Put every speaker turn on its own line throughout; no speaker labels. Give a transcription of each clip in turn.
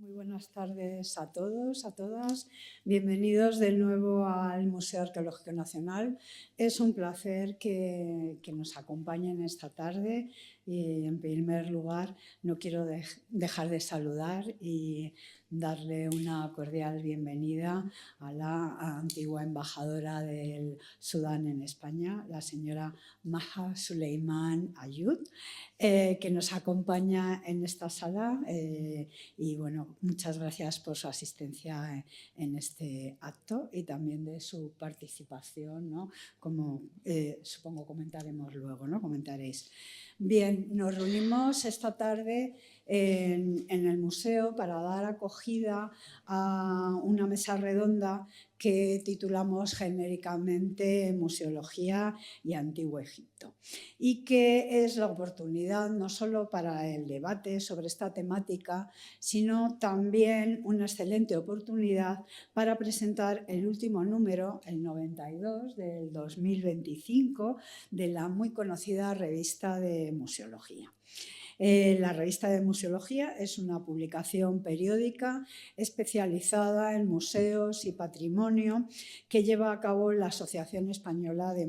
Muy buenas tardes a todos, a todas. Bienvenidos de nuevo al Museo Arqueológico Nacional. Es un placer que nos acompañen esta tarde y, en primer lugar, no quiero dejar de saludar y darle una cordial bienvenida a la antigua embajadora del Sudán en España, la señora Maha Suleiman Ayud, que nos acompaña en esta sala y bueno, muchas gracias por su asistencia en este acto y también de su participación, ¿no? Como supongo comentaremos luego, ¿no? Comentaréis. Bien, nos reunimos esta tarde en el museo para dar acogida a una mesa redonda que titulamos genéricamente Museología y Antiguo Egipto, y que es la oportunidad no solo para el debate sobre esta temática, sino también una excelente oportunidad para presentar el último número, el 92 del 2025, de la muy conocida revista de Museología. La revista de Museología es una publicación periódica especializada en museos y patrimonio que lleva a cabo la Asociación Española de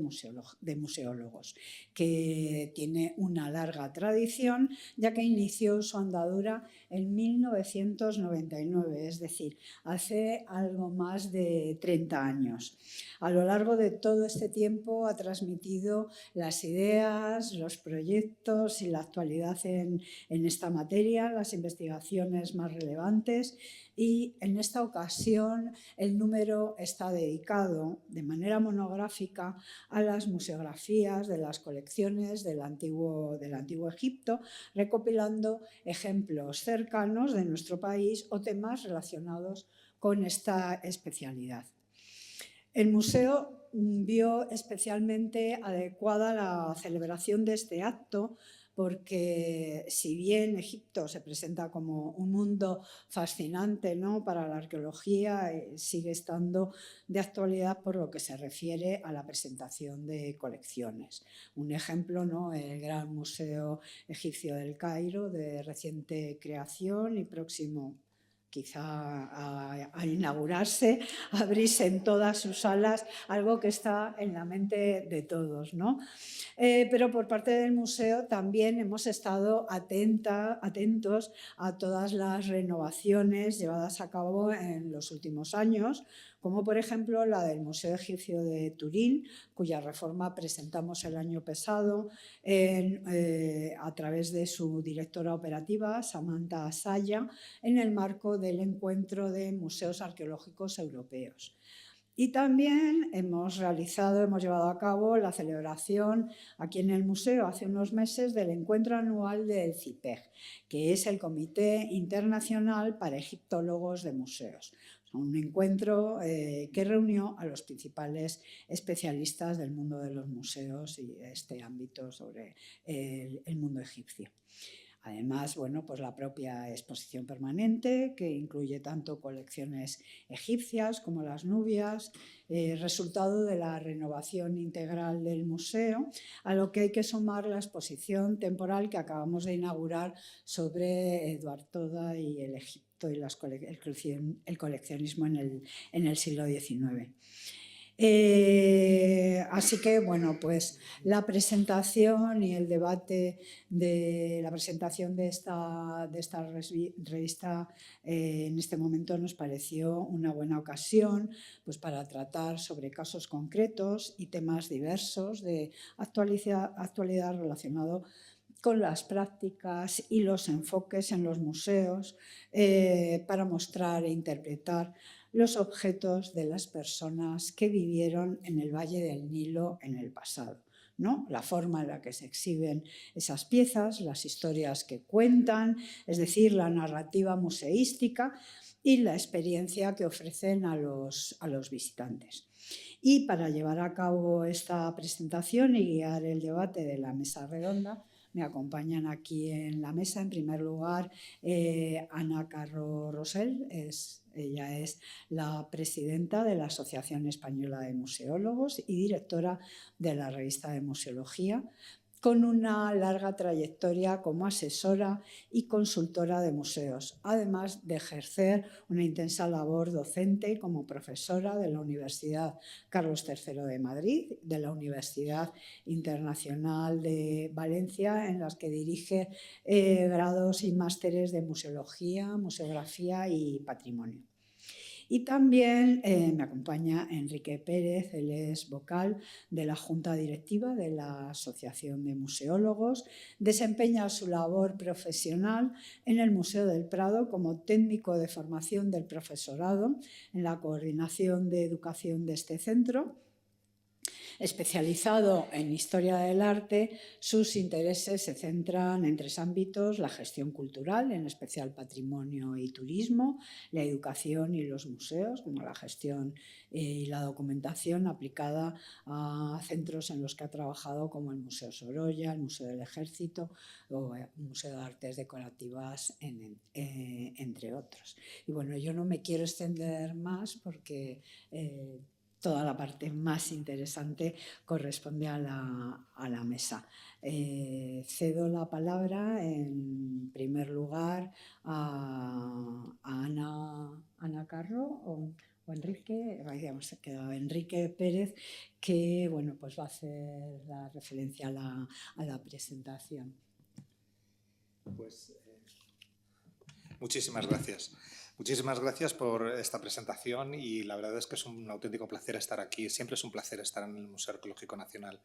Museólogos, que tiene una larga tradición, ya que inició su andadura en 1999, es decir, hace algo más de 30 años. A lo largo de todo este tiempo ha transmitido las ideas, los proyectos y la actualidad en esta materia, las investigaciones más relevantes, y en esta ocasión el número está dedicado de manera monográfica a las museografías de las colecciones del Antiguo Egipto, recopilando ejemplos cercanos de nuestro país o temas relacionados con esta especialidad. El museo vio especialmente adecuada la celebración de este acto porque, si bien Egipto se presenta como un mundo fascinante, ¿no?, para la arqueología, sigue estando de actualidad por lo que se refiere a la presentación de colecciones. Un ejemplo, ¿no?, el Gran Museo Egipcio del Cairo, de reciente creación y próximo quizá a inaugurarse, a abrirse en todas sus salas, algo que está en la mente de todos, ¿no? Pero por parte del museo también hemos estado atentos a todas las renovaciones llevadas a cabo en los últimos años, como por ejemplo la del Museo Egipcio de Turín, cuya reforma presentamos el año pasado a través de su directora operativa, Samantha Asaya, en el marco del Encuentro de Museos Arqueológicos Europeos. Y también hemos llevado a cabo la celebración aquí en el museo hace unos meses del encuentro anual del CIPEG, que es el Comité Internacional para Egiptólogos de Museos. Un encuentro que reunió a los principales especialistas del mundo de los museos y este ámbito sobre el mundo egipcio. Además, bueno, pues la propia exposición permanente, que incluye tanto colecciones egipcias como las nubias, resultado de la renovación integral del museo, a lo que hay que sumar la exposición temporal que acabamos de inaugurar sobre Eduard Toda y el Egipto y el coleccionismo en el siglo XIX. Así que, bueno, pues la presentación y el debate de la presentación de esta revista en este momento nos pareció una buena ocasión, pues, para tratar sobre casos concretos y temas diversos de actualidad relacionado con las prácticas y los enfoques en los museos para mostrar e interpretar los objetos de las personas que vivieron en el Valle del Nilo en el pasado, ¿no? La forma en la que se exhiben esas piezas, las historias que cuentan, es decir, la narrativa museística y la experiencia que ofrecen a los visitantes. Y para llevar a cabo esta presentación y guiar el debate de la mesa redonda, me acompañan aquí en la mesa, en primer lugar, Ana Carro Rosell. Ella es la presidenta de la Asociación Española de Museólogos y directora de la revista de Museología, con una larga trayectoria como asesora y consultora de museos, además de ejercer una intensa labor docente como profesora de la Universidad Carlos III de Madrid, de la Universidad Internacional de Valencia, en las que dirige grados y másteres de museología, museografía y patrimonio. Y también me acompaña Enrique Pérez, él es vocal de la Junta Directiva de la Asociación de Museólogos, desempeña su labor profesional en el Museo del Prado como técnico de formación del profesorado en la coordinación de educación de este centro. Especializado en historia del arte, sus intereses se centran en 3 ámbitos: la gestión cultural, en especial patrimonio y turismo, la educación y los museos, como la gestión y la documentación aplicada a centros en los que ha trabajado, como el Museo Sorolla, el Museo del Ejército o el Museo de Artes Decorativas, entre otros. Y bueno, yo no me quiero extender más porque toda la parte más interesante corresponde a la mesa. Cedo la palabra en primer lugar a Ana Carro o Enrique, habíamos quedado Enrique Pérez, que bueno, pues va a hacer la referencia a la presentación.
Pues, muchísimas gracias. Muchísimas gracias por esta presentación y la verdad es que es un auténtico placer estar aquí. Siempre es un placer estar en el Museo Arqueológico Nacional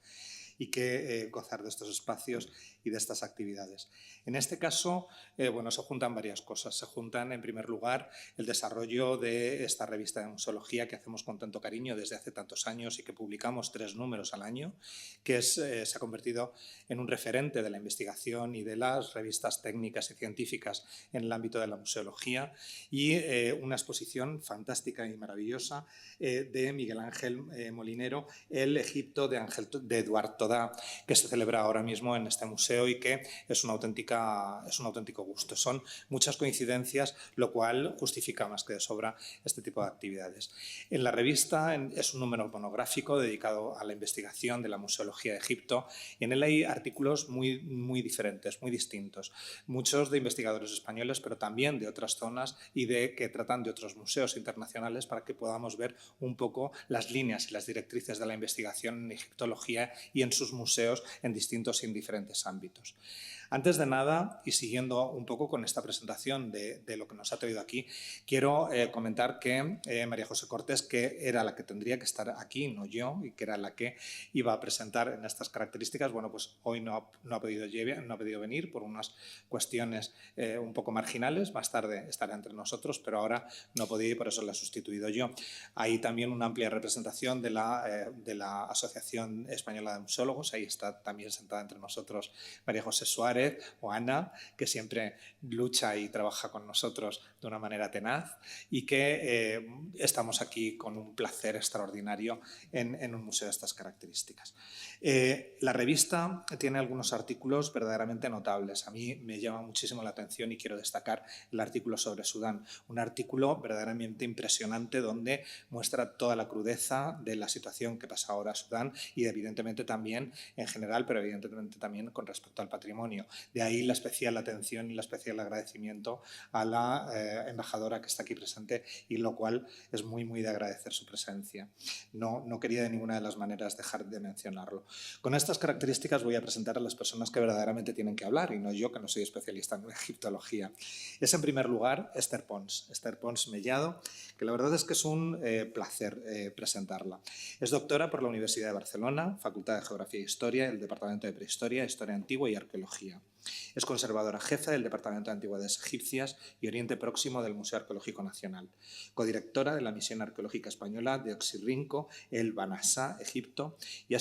y que gozar de estos espacios y de estas actividades. En este caso, bueno, se juntan varias cosas. Se juntan, en primer lugar, el desarrollo de esta revista de museología que hacemos con tanto cariño desde hace tantos años y que publicamos 3 números al año, que se ha convertido en un referente de la investigación y de las revistas técnicas y científicas en el ámbito de la museología, y una exposición fantástica y maravillosa de Miguel Ángel Molinero, el Egipto de Eduard Toda, que se celebra ahora mismo en este museo y que es un auténtico gusto. Son muchas coincidencias, lo cual justifica más que de sobra este tipo de actividades. En la revista es un número monográfico dedicado a la investigación de la museología de Egipto, y en él hay artículos muy diferentes, muy distintos. Muchos de investigadores españoles, pero también de otras zonas y que tratan de otros museos internacionales, para que podamos ver un poco las líneas y las directrices de la investigación en egiptología y en sus museos en distintos y en diferentes ámbitos. Antes de nada, y siguiendo un poco con esta presentación de lo que nos ha traído aquí, quiero comentar que María José Cortés, que era la que tendría que estar aquí, no yo, y que era la que iba a presentar en estas características, bueno, pues hoy no ha podido venir por unas cuestiones un poco marginales. Más tarde estará entre nosotros, pero ahora no podía y por eso la he sustituido yo. Hay también una amplia representación de la Asociación Española de Museólogos. Ahí está también sentada entre nosotros María José Suárez o Ana, que siempre lucha y trabaja con nosotros de una manera tenaz, y que estamos aquí con un placer extraordinario en un museo de estas características. La revista tiene algunos artículos verdaderamente notables. A mí me llama muchísimo la atención y quiero destacar el artículo sobre Sudán, un artículo verdaderamente impresionante donde muestra toda la crudeza de la situación que pasa ahora Sudán y evidentemente también en general, pero evidentemente también con respecto al patrimonio. De ahí la especial atención y el especial agradecimiento a la embajadora que está aquí presente, y lo cual es muy de agradecer su presencia. No quería de ninguna de las maneras dejar de mencionarlo. Con estas características voy a presentar a las personas que verdaderamente tienen que hablar, y no yo, que no soy especialista en egiptología. Es, en primer lugar, Esther Pons Mellado, que la verdad es que es un placer presentarla. Es doctora por la Universidad de Barcelona, Facultad de Geografía e Historia, el Departamento de Prehistoria, Historia Antigua y Arqueología. Es conservadora jefa del Departamento de Antigüedades Egipcias y Oriente Próximo del Museo Arqueológico Nacional, codirectora de la Misión Arqueológica Española de Oxirrinco, el Banasá, Egipto, y ha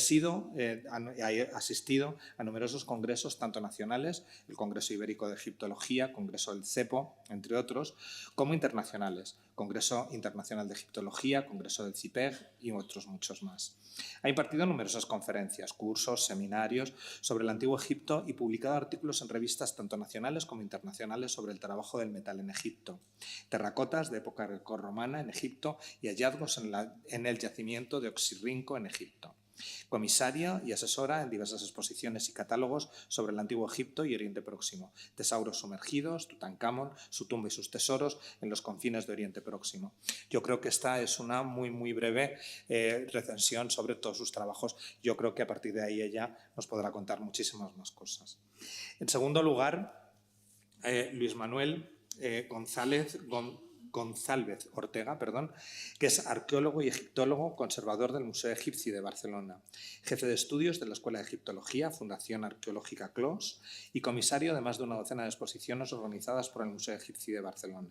asistido a numerosos congresos, tanto nacionales, el Congreso Ibérico de Egiptología, Congreso del CEPO, entre otros, como internacionales, Congreso Internacional de Egiptología, Congreso del CIPEG y otros muchos más. Ha impartido numerosas conferencias, cursos, seminarios sobre el Antiguo Egipto y publicado artículos en revistas tanto nacionales como internacionales sobre el trabajo del metal en Egipto, terracotas de época grecorromana en Egipto y hallazgos en el yacimiento de Oxirrinco en Egipto. Comisaria y asesora en diversas exposiciones y catálogos sobre el Antiguo Egipto y Oriente Próximo, tesauros sumergidos, Tutankamón, su tumba y sus tesoros en los confines de Oriente Próximo. Yo creo que esta es una muy breve recensión sobre todos sus trabajos. Yo creo que a partir de ahí ella nos podrá contar muchísimas más cosas. En segundo lugar, Luis Manuel González Ortega, que es arqueólogo y egiptólogo, conservador del Museo Egipci de Barcelona, jefe de estudios de la Escuela de Egiptología, Fundación Arqueológica CLOS, y comisario de más de una docena de exposiciones organizadas por el Museo Egipci de Barcelona.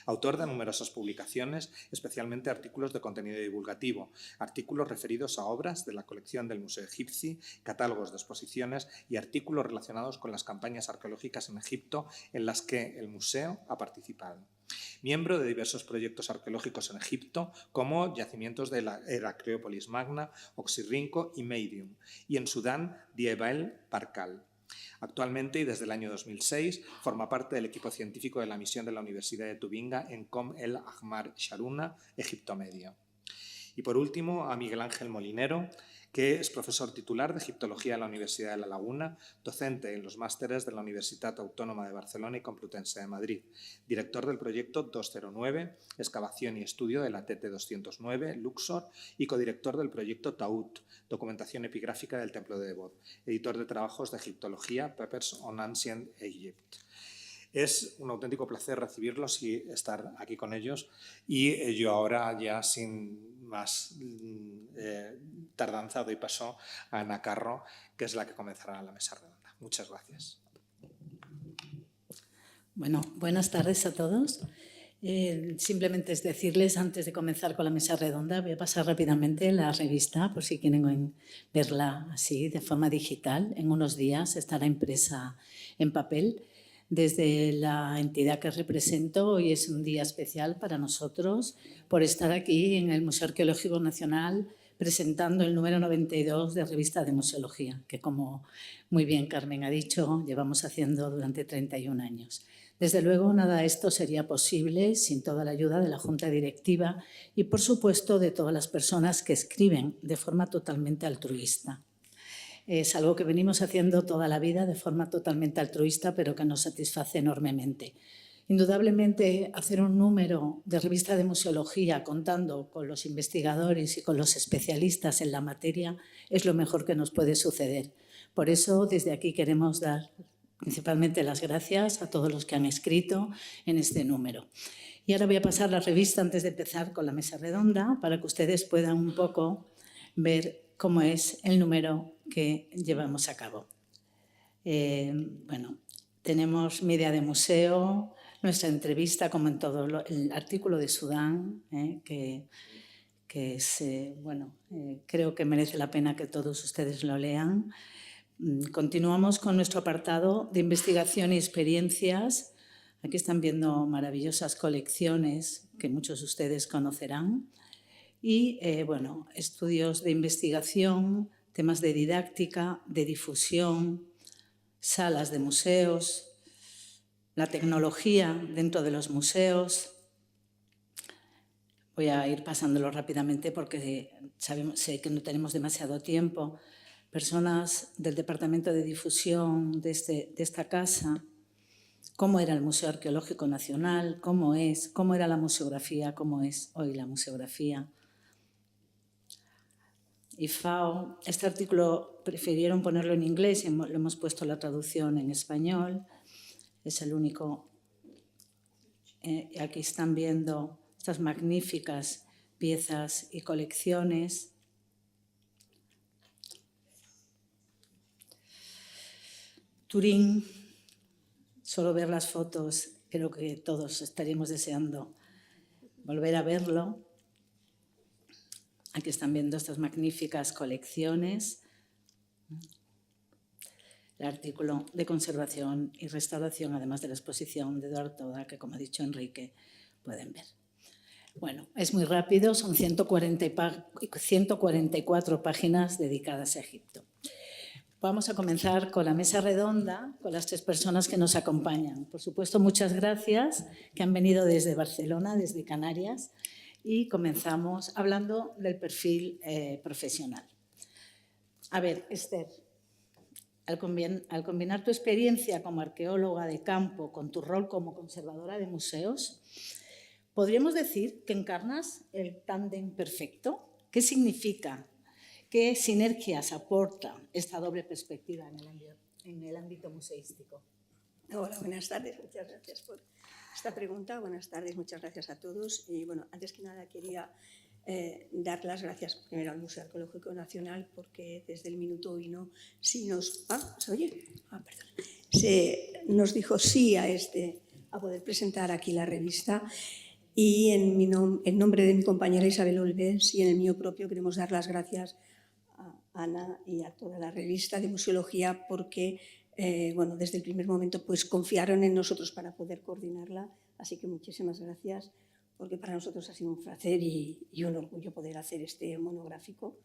Autor de numerosas publicaciones, especialmente artículos de contenido divulgativo, artículos referidos a obras de la colección del Museo Egipci, catálogos de exposiciones y artículos relacionados con las campañas arqueológicas en Egipto en las que el museo ha participado. Miembro de diversos proyectos arqueológicos en Egipto, como yacimientos de la Heracleópolis Magna, Oxirrinco y Meidium, y en Sudán, Diebel Parkal. Actualmente y desde el año 2006 forma parte del equipo científico de la misión de la Universidad de Tubinga en Com el Ahmar Sharuna, Egipto Medio. Y por último, a Miguel Ángel Molinero, que es profesor titular de Egiptología en la Universidad de La Laguna, docente en los másteres de la Universitat Autónoma de Barcelona y Complutense de Madrid, director del proyecto 209, excavación y estudio de la TT 209, Luxor, y codirector del proyecto Taut, documentación epigráfica del Templo de Ebod, editor de trabajos de egiptología, Papers on Ancient Egypt. Es un auténtico placer recibirlos y estar aquí con ellos. Y yo ahora, ya sin más tardanza, doy paso a Ana Carro, que es la que comenzará la mesa redonda. Muchas gracias.
Bueno, buenas tardes a todos. Simplemente es decirles, antes de comenzar con la mesa redonda, voy a pasar rápidamente la revista, por si quieren verla así, de forma digital. En unos días estará impresa en papel. Desde la entidad que represento, hoy es un día especial para nosotros por estar aquí en el Museo Arqueológico Nacional presentando el número 92 de Revista de Museología, que, como muy bien Carmen ha dicho, llevamos haciendo durante 31 años. Desde luego, nada de esto sería posible sin toda la ayuda de la Junta Directiva y, por supuesto, de todas las personas que escriben de forma totalmente altruista. Es algo que venimos haciendo toda la vida de forma totalmente altruista, pero que nos satisface enormemente. Indudablemente, hacer un número de revista de museología contando con los investigadores y con los especialistas en la materia es lo mejor que nos puede suceder. Por eso, desde aquí queremos dar principalmente las gracias a todos los que han escrito en este número. Y ahora voy a pasar la revista antes de empezar con la mesa redonda para que ustedes puedan un poco ver cómo es el número que llevamos a cabo. Bueno, tenemos media de museo, nuestra entrevista, como en todo el artículo de Sudán, que es, creo que merece la pena que todos ustedes lo lean. Continuamos con nuestro apartado de investigación y experiencias. Aquí están viendo maravillosas colecciones que muchos de ustedes conocerán. Y, estudios de investigación, temas de didáctica, de difusión, salas de museos, la tecnología dentro de los museos. Voy a ir pasándolo rápidamente porque sé que no tenemos demasiado tiempo. Personas del Departamento de Difusión de esta casa, cómo era el Museo Arqueológico Nacional, cómo era la museografía, cómo es hoy la museografía. Y FAO, este artículo prefirieron ponerlo en inglés y lo hemos puesto la traducción en español. Es el único. Aquí están viendo estas magníficas piezas y colecciones. Turín, solo ver las fotos, creo que todos estaríamos deseando volver a verlo. Aquí están viendo estas magníficas colecciones. El artículo de conservación y restauración, además de la exposición de Eduardo Toda, que, como ha dicho Enrique, pueden ver. Bueno, es muy rápido, son 144 páginas dedicadas a Egipto. Vamos a comenzar con la mesa redonda, con las tres personas que nos acompañan. Por supuesto, muchas gracias, que han venido desde Barcelona, desde Canarias, y comenzamos hablando del perfil profesional. A ver, Esther, al combinar tu experiencia como arqueóloga de campo con tu rol como conservadora de museos, ¿podríamos decir que encarnas el tándem perfecto? ¿Qué significa? ¿Qué sinergias aporta esta doble perspectiva en el ámbito museístico?
Hola, buenas tardes. Muchas gracias por esta pregunta. Buenas tardes, muchas gracias a todos. Y bueno, antes que nada quería dar las gracias primero al Museo Arqueológico Nacional, porque desde el minuto 1 sí nos... ¿se oye? Perdón. Nos dijo sí a poder presentar aquí la revista. Y en nombre de mi compañera Isabel Olves y en el mío propio queremos dar las gracias a Ana y a toda la revista de Museología, porque bueno, desde el primer momento pues confiaron en nosotros para poder coordinarla. Así que muchísimas gracias, porque para nosotros ha sido un placer y un orgullo poder hacer este monográfico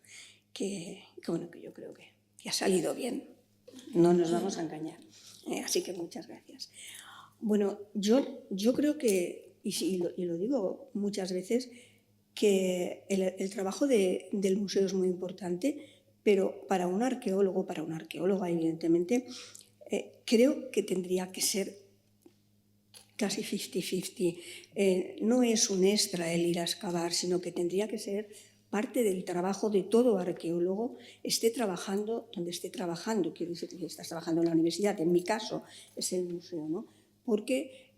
que bueno, que yo creo que ha salido bien. No nos vamos a engañar. Así que muchas gracias. Bueno, yo creo que, y lo digo muchas veces, que el trabajo del museo es muy importante, pero para un arqueólogo, para una arqueóloga, evidentemente, creo que tendría que ser casi 50-50. No es un extra el ir a excavar, sino que tendría que ser parte del trabajo de todo arqueólogo, esté trabajando donde esté trabajando. Quiero decir que estás trabajando en la universidad, en mi caso es el museo, ¿no? Porque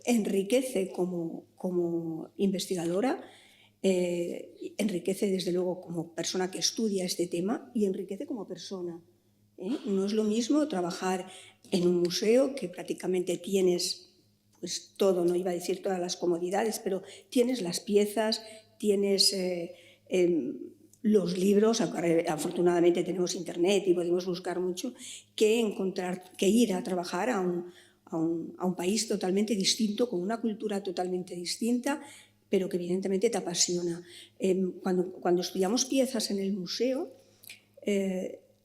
enriquece como investigadora, enriquece desde luego como persona que estudia este tema y enriquece como persona. No es lo mismo trabajar en un museo, que prácticamente tienes pues todo, no iba a decir todas las comodidades, pero tienes las piezas, tienes los libros, afortunadamente tenemos internet y podemos buscar mucho, que ir a trabajar a un país totalmente distinto, con una cultura totalmente distinta, pero que evidentemente te apasiona. Cuando estudiamos piezas en el museo,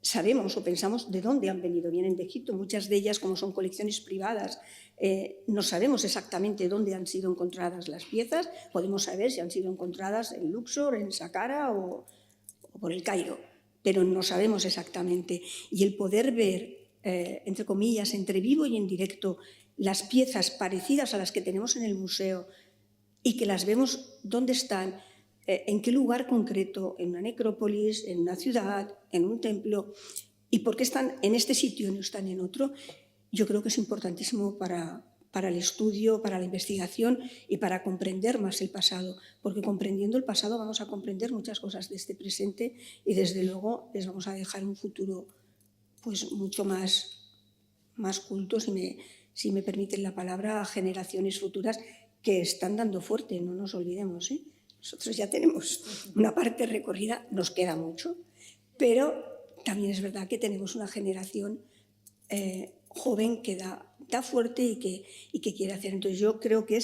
sabemos o pensamos de dónde han venido. Vienen de Egipto, muchas de ellas, como son colecciones privadas, no sabemos exactamente dónde han sido encontradas las piezas. Podemos saber si han sido encontradas en Luxor, en Saqqara o por el Cairo, pero no sabemos exactamente. Y el poder ver, entre comillas, entre vivo y en directo, las piezas parecidas a las que tenemos en el museo y que las vemos dónde están, en qué lugar concreto, en una necrópolis, en una ciudad, en un templo, y por qué están en este sitio y no están en otro, yo creo que es importantísimo para el estudio, para la investigación y para comprender más el pasado, porque comprendiendo el pasado vamos a comprender muchas cosas de este presente y desde luego les vamos a dejar un futuro pues mucho más culto, si me permiten la palabra, a generaciones futuras que están dando fuerte, no nos olvidemos, ¿eh? Nosotros ya tenemos una parte recorrida, nos queda mucho, pero también es verdad que tenemos una generación joven que da fuerte y que quiere hacer. Entonces yo creo que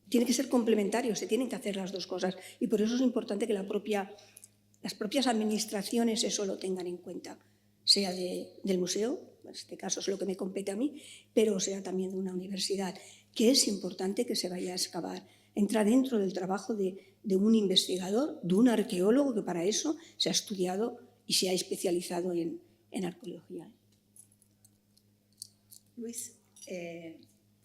tiene que ser complementario, se tienen que hacer las dos cosas y por eso es importante que las propias administraciones eso lo tengan en cuenta, sea del museo, en este caso es lo que me compete a mí, pero sea también de una universidad, que es importante que se vaya a excavar. Entra dentro del trabajo de un investigador, de un arqueólogo, que para eso se ha estudiado y se ha especializado en arqueología.
Luis,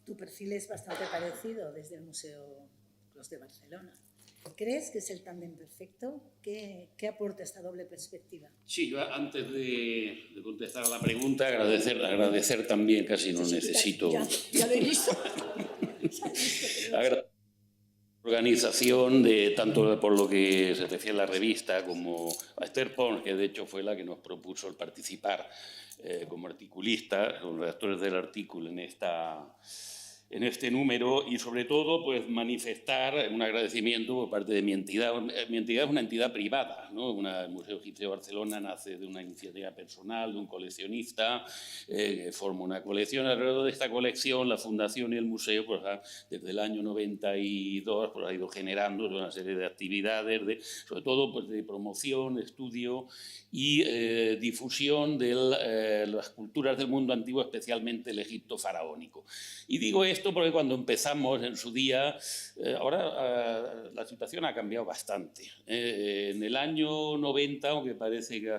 tu perfil es bastante parecido desde el Museo Clos de Barcelona. ¿Crees que es el tándem perfecto? ¿Qué aporta esta doble perspectiva?
Sí, yo antes de contestar a la pregunta, agradecer también, casi no necesito...
Ya lo he visto.
La organización, tanto por lo que se refiere a la revista como a Esther Pons, que de hecho fue la que nos propuso el participar como articulista, los redactores del artículo en este número, y sobre todo pues manifestar un agradecimiento por parte de mi entidad. Mi entidad es una entidad privada, ¿no? El Museo Egipcio de Barcelona nace de una iniciativa personal, de un coleccionista, que forma una colección. Alrededor de esta colección, la Fundación y el museo, pues, desde el año 92, pues, ha ido generando una serie de actividades, sobre todo pues, de promoción, estudio y difusión de las culturas del mundo antiguo, especialmente el Egipto faraónico. Y digo esto esto porque cuando empezamos en su día, ahora la situación ha cambiado bastante. En el año 90, aunque parece que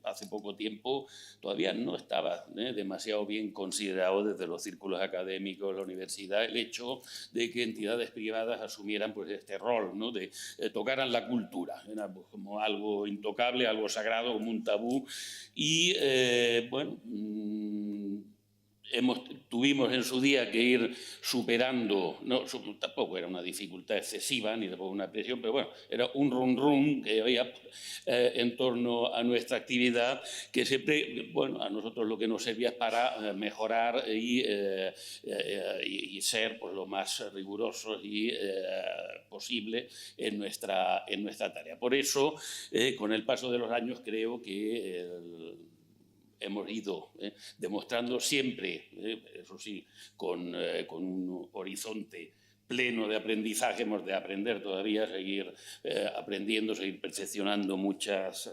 hace poco tiempo, todavía no estaba demasiado bien considerado desde los círculos académicos, la universidad, el hecho de que entidades privadas asumieran pues, este rol, ¿no? De tocaran la cultura, era pues, como algo intocable, algo sagrado, como un tabú, y bueno, tuvimos en su día que ir superando, no, tampoco era una dificultad excesiva ni tampoco una presión, pero bueno, era un rum que había en torno a nuestra actividad, que siempre, bueno, a nosotros lo que nos servía es para mejorar y ser pues, lo más rigurosos y posible en nuestra tarea. Por eso, con el paso de los años, creo que hemos ido demostrando siempre, eso sí, con un horizonte pleno de aprendizaje, hemos de aprender todavía, seguir aprendiendo, seguir perfeccionando muchas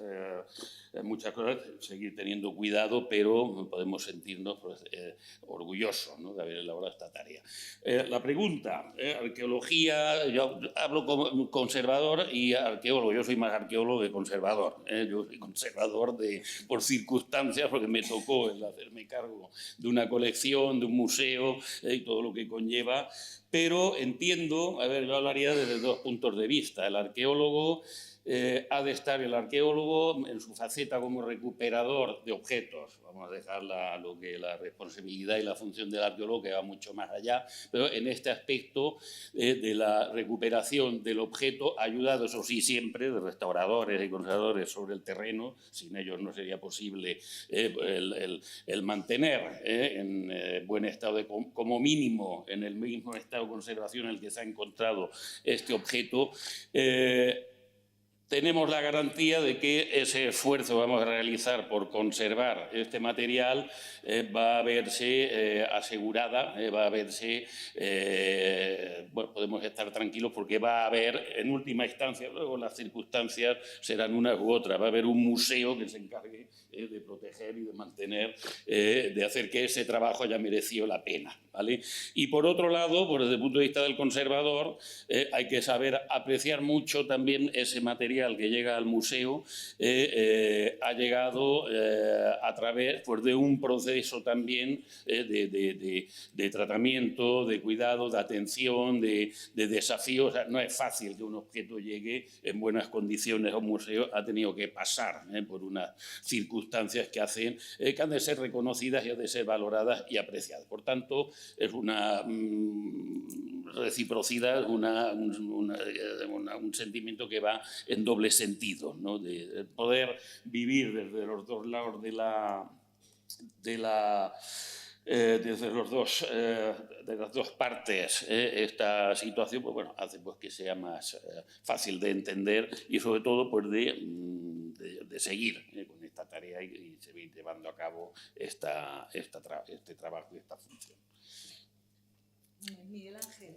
cosas, seguir teniendo cuidado, pero podemos sentirnos pues, orgullosos, ¿no? De haber elaborado esta tarea. La pregunta, arqueología, yo hablo como conservador y arqueólogo, yo soy más arqueólogo que conservador, yo soy conservador por circunstancias, porque me tocó el hacerme cargo de una colección, de un museo y todo lo que conlleva, pero entiendo, a ver, yo hablaría desde dos puntos de vista. El arqueólogo ha de estar el arqueólogo en su faceta como recuperador de objetos. Vamos a dejar lo que la responsabilidad y la función del arqueólogo que va mucho más allá, pero en este aspecto de la recuperación del objeto, ayudado, eso sí, siempre de restauradores y conservadores sobre el terreno. Sin ellos no sería posible el mantener en buen estado, como mínimo, en el mismo estado de conservación en el que se ha encontrado este objeto. Tenemos la garantía de que ese esfuerzo que vamos a realizar por conservar este material va a verse asegurada, va a verse, bueno, podemos estar tranquilos porque va a haber, en última instancia, luego las circunstancias serán unas u otras, va a haber un museo que se encargue de proteger y de mantener, de hacer que ese trabajo haya merecido la pena, ¿vale? Y por otro lado, pues desde el punto de vista del conservador, hay que saber apreciar mucho también ese material que llega al museo, ha llegado a través pues, de un proceso también de tratamiento, de cuidado, de atención, de desafío. O sea, no es fácil que un objeto llegue en buenas condiciones a un museo, ha tenido que pasar por unas circunstancias que hacen que han de ser reconocidas y han de ser valoradas y apreciadas. Por tanto, es una reciprocidad, un sentimiento que va en doble sentido, ¿no? De poder vivir desde los dos lados desde las dos partes esta situación, pues bueno, hace pues, que sea más fácil de entender y sobre todo pues, de seguir con esta tarea y seguir llevando a cabo este trabajo y esta función.
Miguel Ángel.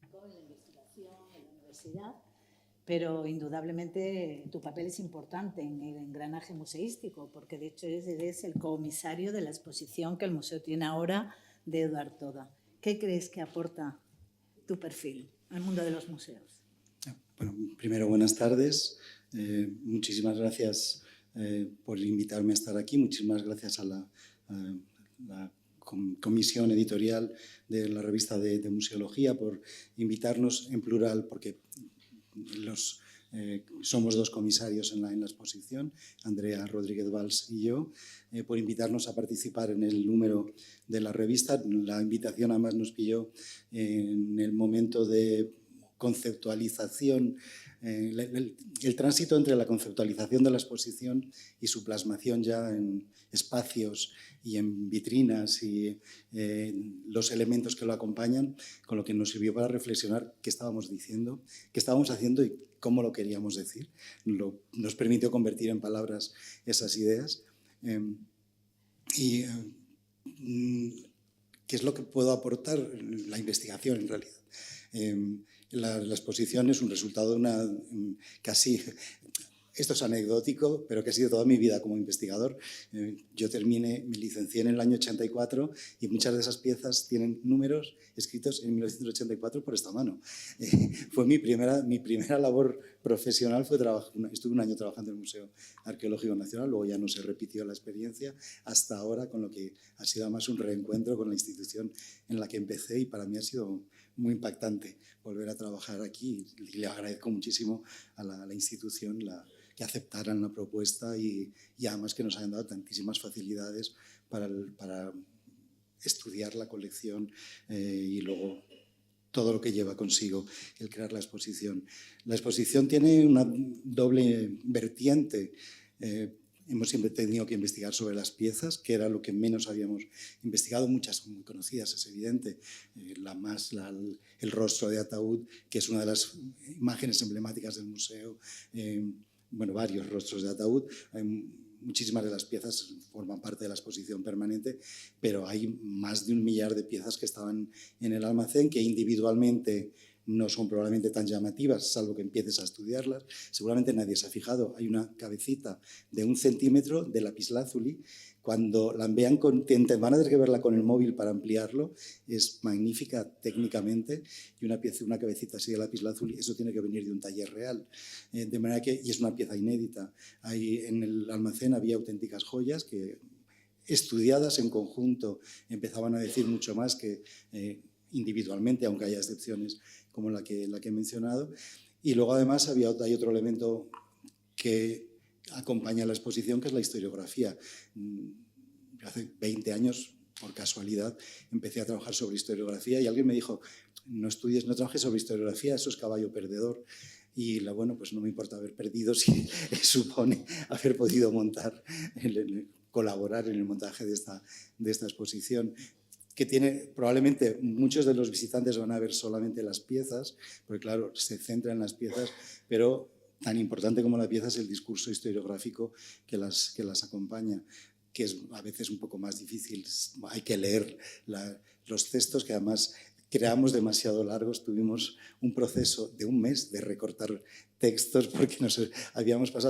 En la investigación, en la universidad, pero indudablemente tu papel es importante en el engranaje museístico, porque de hecho eres el comisario de la exposición que el museo tiene ahora de Eduard Toda. ¿Qué crees que aporta tu perfil al mundo de los museos?
Bueno, primero, buenas tardes. Muchísimas gracias por invitarme a estar aquí. Muchísimas gracias a la comisión editorial de la revista de Museología por invitarnos en plural, porque somos dos comisarios en la exposición, Andrea Rodríguez Valls y yo, por invitarnos a participar en el número de la revista. La invitación además nos pilló en el momento de conceptualización, el tránsito entre la conceptualización de la exposición y su plasmación ya en espacios y en vitrinas y los elementos que lo acompañan, con lo que nos sirvió para reflexionar qué estábamos diciendo, qué estábamos haciendo y cómo lo queríamos decir. Nos permitió convertir en palabras esas ideas. ¿Qué es lo que puedo aportar? La investigación, en realidad. La exposición es un resultado de una casi esto es anecdótico, pero que ha sido toda mi vida como investigador. Yo me licencié en el año 84 y muchas de esas piezas tienen números escritos en 1984 por esta mano. Fue mi primera labor profesional, estuve un año trabajando en el Museo Arqueológico Nacional, luego ya no se repitió la experiencia hasta ahora, con lo que ha sido además un reencuentro con la institución en la que empecé, y para mí ha sido muy impactante volver a trabajar aquí, y le agradezco muchísimo a la institución que aceptaran la propuesta y además que nos hayan dado tantísimas facilidades para estudiar la colección y luego todo lo que lleva consigo el crear la exposición. La exposición tiene una doble vertiente. Hemos siempre tenido que investigar sobre las piezas, que era lo que menos habíamos investigado. Muchas son muy conocidas, es evidente. El rostro de ataúd, que es una de las imágenes emblemáticas del museo. Bueno, varios rostros de ataúd. Muchísimas de las piezas forman parte de la exposición permanente, pero hay más de 1 millar de piezas que estaban en el almacén, que individualmente no son probablemente tan llamativas, salvo que empieces a estudiarlas. Seguramente nadie se ha fijado. Hay una cabecita de 1 centímetro de lapislázuli. Cuando la vean, van a tener que verla con el móvil para ampliarlo. Es magnífica técnicamente. Y una cabecita así de lapislázuli, eso tiene que venir de un taller real. De manera que, y es una pieza inédita. En el almacén había auténticas joyas que, estudiadas en conjunto, empezaban a decir mucho más que individualmente, aunque haya excepciones como la que he mencionado. Y luego además hay otro elemento que acompaña la exposición, que es la historiografía. Hace 20 años, por casualidad, empecé a trabajar sobre historiografía y alguien me dijo: no trabajes sobre historiografía, eso es caballo perdedor. Y bueno, pues no me importa haber perdido si supone haber podido colaborar en el montaje de esta exposición, que probablemente muchos de los visitantes van a ver solamente las piezas, porque claro, se centra en las piezas, pero tan importante como la pieza es el discurso historiográfico que las acompaña, que es a veces un poco más difícil. Hay que leer los textos, que además creamos demasiado largos. Tuvimos un proceso de 1 mes de recortar textos porque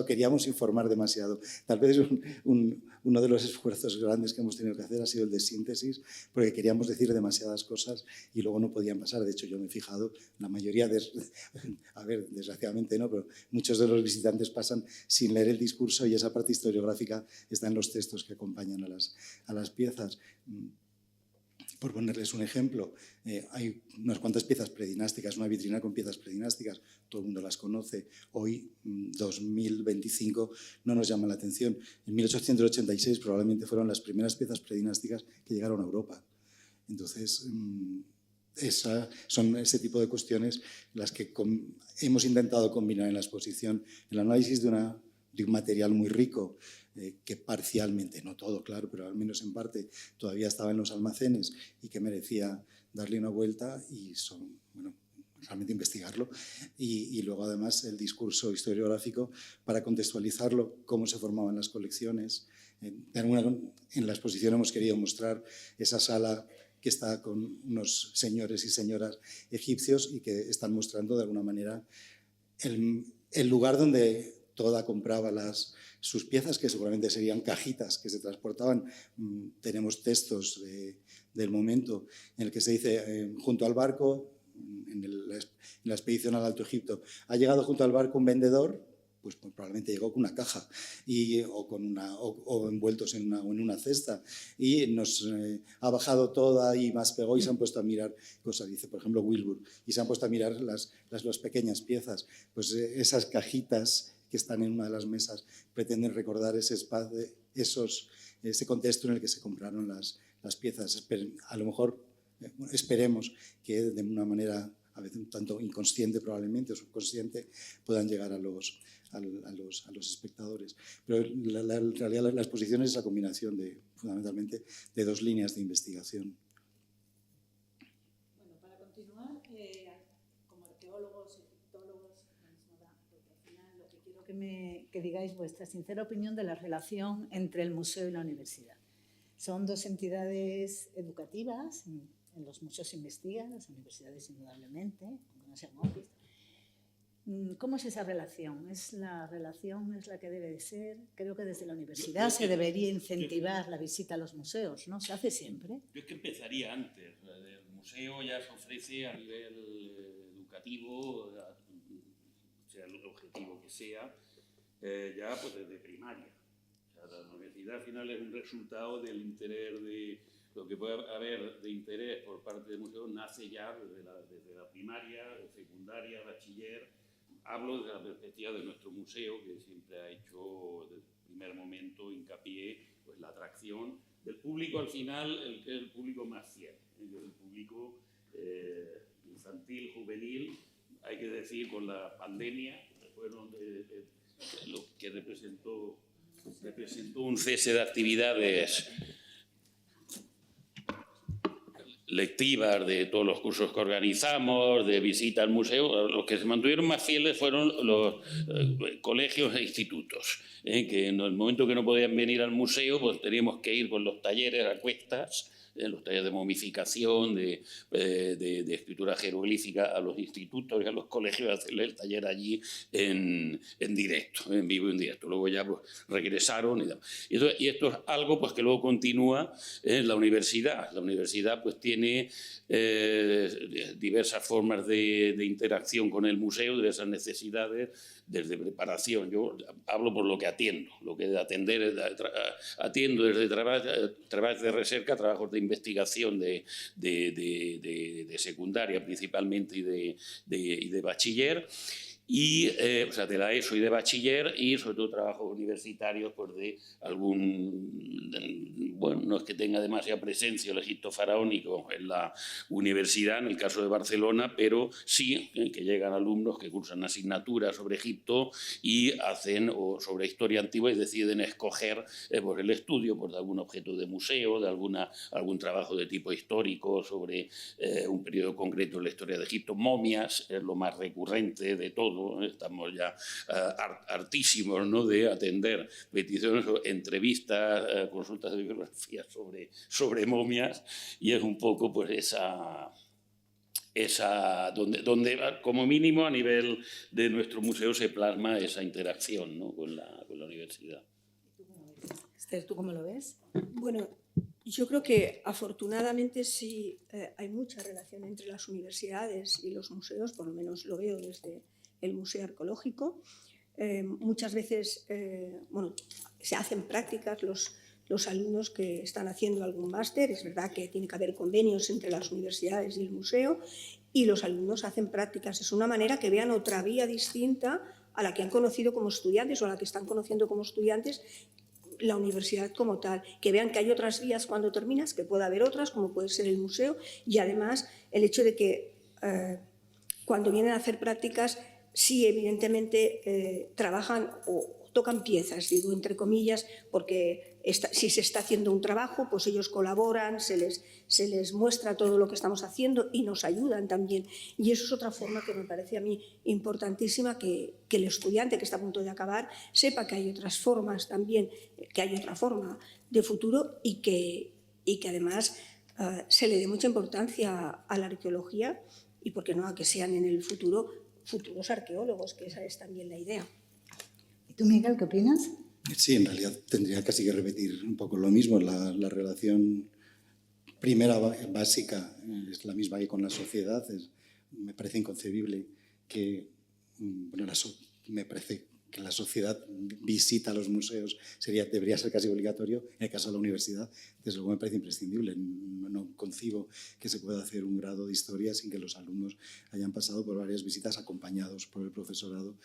queríamos informar demasiado. Tal vez uno de los esfuerzos grandes que hemos tenido que hacer ha sido el de síntesis, porque queríamos decir demasiadas cosas y luego no podían pasar. De hecho, yo me he fijado, la mayoría desgraciadamente no, pero muchos de los visitantes pasan sin leer el discurso, y esa parte historiográfica está en los textos que acompañan a las piezas. Por ponerles un ejemplo, hay unas cuantas piezas predinásticas, una vitrina con piezas predinásticas, todo el mundo las conoce. Hoy, 2025, no nos llama la atención. En 1886 probablemente fueron las primeras piezas predinásticas que llegaron a Europa. Entonces, son ese tipo de cuestiones las que hemos intentado combinar en la exposición. El análisis de un material muy rico, que parcialmente, no todo, claro, pero al menos en parte todavía estaba en los almacenes y que merecía darle una vuelta, y realmente investigarlo. Y luego además el discurso historiográfico para contextualizarlo, cómo se formaban las colecciones. En la exposición hemos querido mostrar esa sala que está con unos señores y señoras egipcios y que están mostrando de alguna manera el lugar donde toda compraba sus piezas, que seguramente serían cajitas que se transportaban. Tenemos textos del momento en el que se dice, junto al barco, en la expedición al Alto Egipto, ha llegado junto al barco un vendedor, pues probablemente llegó con una caja o envueltos en una cesta, y nos ha bajado toda y más pegó, y se han puesto a mirar cosas, dice por ejemplo Wilbur, y se han puesto a mirar las pequeñas piezas. Pues esas cajitas que están en una de las mesas pretenden recordar ese espacio, ese contexto en el que se compraron las piezas. A lo mejor esperemos que de una manera a veces un tanto inconsciente probablemente o subconsciente puedan llegar a los espectadores. Pero en realidad la exposición es esa combinación fundamentalmente de 2 líneas de investigación.
Bueno, para continuar, como arqueólogos, egiptólogos, porque al final lo que quiero que digáis vuestra sincera opinión de la relación entre el museo y la universidad. Son 2 entidades educativas. En los museos se investigan, las universidades indudablemente, aunque no sean obvias. ¿Cómo es esa relación? ¿Es la relación es la que debe de ser? Creo que desde la universidad se debería incentivar la visita a los museos, ¿no? Se hace siempre.
Yo es que empezaría antes. El museo ya se ofrece a nivel educativo, sea el objetivo que sea, ya pues desde primaria. O sea, la universidad al final es un resultado del interés de... Lo que puede haber de interés por parte del museo nace ya desde la primaria, secundaria, bachiller. Hablo desde la perspectiva de nuestro museo, que siempre ha hecho desde el primer momento hincapié pues, la atracción del público, al final, el que es el público más fiel, el público infantil, juvenil. Hay que decir, con la pandemia, fueron lo que representó un cese de actividades lectivas, de todos los cursos que organizamos, de visita al museo. Los que se mantuvieron más fieles fueron los colegios e institutos, que en el momento que no podían venir al museo, pues teníamos que ir con los talleres a cuestas, los talleres de momificación, de escritura jeroglífica a los institutos y a los colegios, a hacerle el taller allí en directo, en vivo y en directo. Luego ya pues, regresaron y esto es algo pues, que luego continúa en la universidad. La universidad pues, tiene diversas formas de interacción con el museo, diversas necesidades, desde preparación. Yo hablo por lo que atiendo, lo que de atender, atiendo desde trabajos de recerca, trabajos de investigación de secundaria principalmente y de bachiller, o sea, de la ESO y de bachiller, y sobre todo trabajos universitarios pues de bueno, no es que tenga demasiada presencia el Egipto faraónico en la universidad, en el caso de Barcelona, pero sí que llegan alumnos que cursan asignaturas sobre Egipto y hacen, o sobre historia antigua, y deciden escoger pues el estudio pues, de algún objeto de museo, de algún trabajo de tipo histórico sobre un periodo concreto en la historia de Egipto. Momias es lo más recurrente de todo. Estamos ya hartísimos, ¿no?, de atender peticiones, entrevistas, consultas de bibliografía sobre momias, y es un poco pues donde como mínimo a nivel de nuestro museo se plasma esa interacción, ¿no?, con la universidad.
Esther, ¿tú cómo lo ves?
Bueno, yo creo que afortunadamente sí hay mucha relación entre las universidades y los museos, por lo menos lo veo desde el Museo Arqueológico. Muchas veces bueno, se hacen prácticas los alumnos que están haciendo algún máster. Es verdad que tiene que haber convenios entre las universidades y el museo, y los alumnos hacen prácticas. Es una manera que vean otra vía distinta a la que han conocido como estudiantes o a la que están conociendo como estudiantes la universidad como tal, que vean que hay otras vías cuando terminas, que puede haber otras, como puede ser el museo, y además el hecho de que cuando vienen a hacer prácticas, sí, evidentemente trabajan o tocan piezas, digo entre comillas, porque si se está haciendo un trabajo, pues ellos colaboran, se les muestra todo lo que estamos haciendo y nos ayudan también. Y eso es otra forma que me parece a mí importantísima, que el estudiante que está a punto de acabar sepa que hay otras formas también, que hay otra forma de futuro, y que además se le dé mucha importancia a la arqueología, y por qué no a que sean en el futuro futuros arqueólogos, que esa es también la idea.
¿Y tú, Miguel, qué opinas?
Sí, en realidad tendría casi que repetir un poco lo mismo. La relación primera básica es la misma que con la sociedad. Me parece inconcebible que, bueno, me parece que la sociedad visita los museos, debería ser casi obligatorio. En el caso de la universidad, desde luego me parece imprescindible. No concibo que se pueda hacer un grado de historia sin que los alumnos hayan pasado por varias visitas acompañados por el profesorado,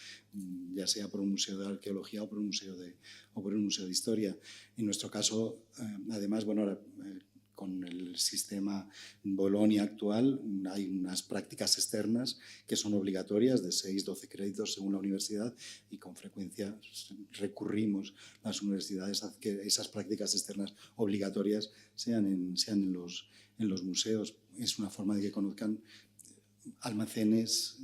ya sea por un museo de arqueología o por un museo de historia. En nuestro caso, además, bueno, ahora, con el sistema Bolonia actual, hay unas prácticas externas que son obligatorias de 6-12 créditos según la universidad, y con frecuencia recurrimos a las universidades a que esas prácticas externas obligatorias sean en los museos. Es una forma de que conozcan almacenes,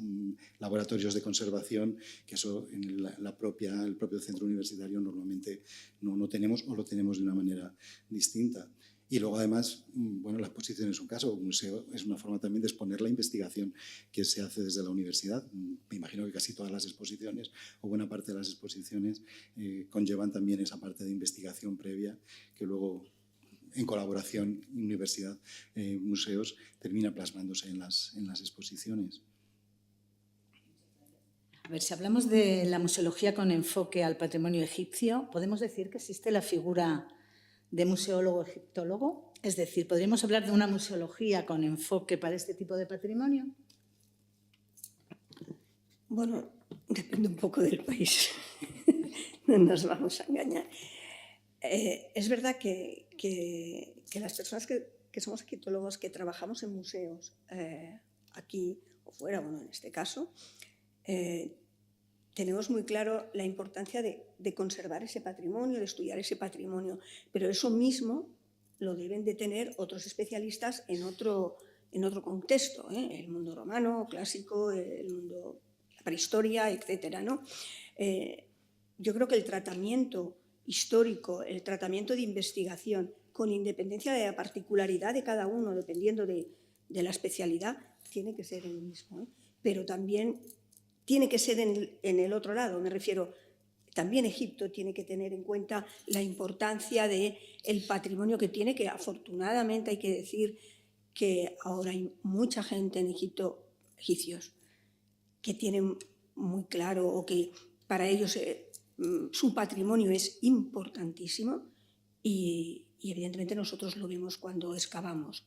laboratorios de conservación, que eso en el propio centro universitario normalmente no tenemos, o lo tenemos de una manera distinta. Y luego, además, bueno, la exposición es un caso, un museo es una forma también de exponer la investigación que se hace desde la universidad. Me imagino que casi todas las exposiciones, o buena parte de las exposiciones, conllevan también esa parte de investigación previa que luego, en colaboración universidad, museos, termina plasmándose en las exposiciones.
A ver, si hablamos de la museología con enfoque al patrimonio egipcio, ¿podemos decir que existe la figura de museólogo-egiptólogo? Es decir, ¿podríamos hablar de una museología con enfoque para este tipo de patrimonio?
Bueno, depende un poco del país. No nos vamos a engañar. Es verdad que las personas que somos egiptólogos, que trabajamos en museos, aquí o fuera, bueno, en este caso, tenemos muy claro la importancia de conservar ese patrimonio, de estudiar ese patrimonio, pero eso mismo lo deben de tener otros especialistas en otro contexto, el mundo romano, clásico, el mundo, la prehistoria, etcétera, ¿no? Yo creo que el tratamiento histórico, el tratamiento de investigación, con independencia de la particularidad de cada uno, dependiendo de la especialidad, tiene que ser el mismo, pero también tiene que ser en el otro lado, me refiero, también Egipto tiene que tener en cuenta la importancia del patrimonio que tiene, que afortunadamente hay que decir que ahora hay mucha gente en Egipto, egipcios, que tienen muy claro o que para ellos su patrimonio es importantísimo y evidentemente nosotros lo vemos cuando excavamos,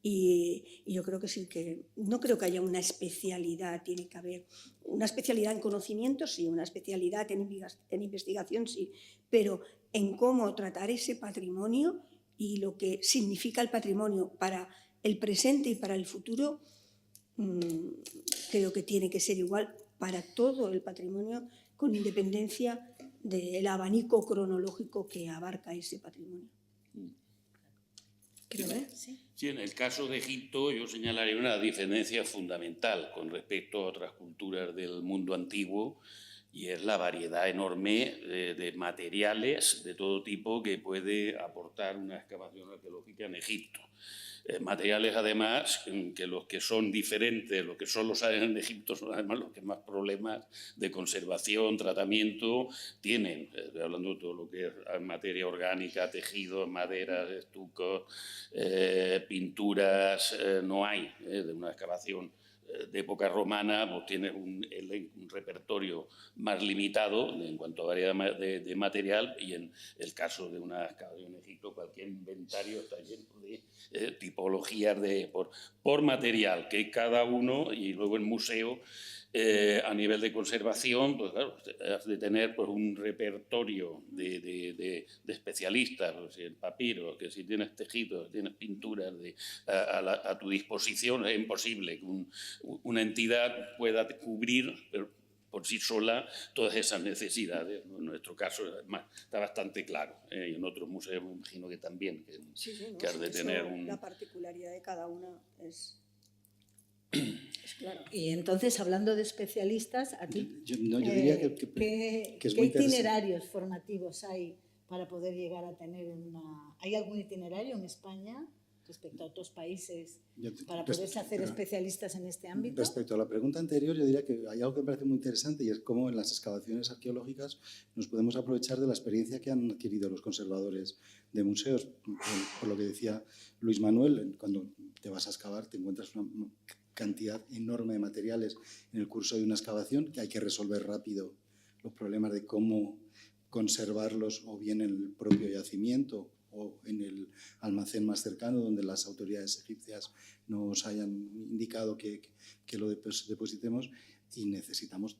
Y yo creo que sí, que no creo que haya una especialidad, tiene que haber una especialidad en conocimiento, sí, una especialidad en investigación, sí, pero en cómo tratar ese patrimonio y lo que significa el patrimonio para el presente y para el futuro, creo que tiene que ser igual para todo el patrimonio, con independencia del abanico cronológico que abarca ese patrimonio.
Sí, en el caso de Egipto yo señalaría una diferencia fundamental con respecto a otras culturas del mundo antiguo, y es la variedad enorme de materiales de todo tipo que puede aportar una excavación arqueológica en Egipto. Materiales, además, que los que son diferentes, los que solo salen en Egipto, son además los que más problemas de conservación, tratamiento tienen. Estoy hablando de todo lo que es materia orgánica, tejidos, maderas, estucos, pinturas, no hay de una excavación de época romana, pues tienes un repertorio más limitado en cuanto a variedad de material, y en el caso de una excavación en Egipto cualquier inventario está lleno de tipologías por material, que cada uno, y luego el museo a nivel de conservación, pues claro, has de tener pues, un repertorio de especialistas, pues, si el papiro, que si tienes tejidos, tienes pinturas a tu disposición. Es imposible que una entidad pueda cubrir por sí sola todas esas necesidades. En nuestro caso, además, está bastante claro, y en otros museos me imagino que también, que has de tener
la particularidad de cada una es claro.
Y entonces, hablando de especialistas, aquí,
yo diría que es
¿qué
muy interesante.
itinerarios formativos hay para poder llegar a tener una... ¿Hay algún itinerario en España respecto a otros países para poderse hacer especialistas en este ámbito?
Respecto a la pregunta anterior, yo diría que hay algo que me parece muy interesante, y es cómo en las excavaciones arqueológicas nos podemos aprovechar de la experiencia que han adquirido los conservadores de museos. Por lo que decía Luis Manuel, cuando te vas a excavar te encuentras una cantidad enorme de materiales en el curso de una excavación que hay que resolver rápido los problemas de cómo conservarlos, o bien en el propio yacimiento o en el almacén más cercano donde las autoridades egipcias nos hayan indicado que lo depositemos, y necesitamos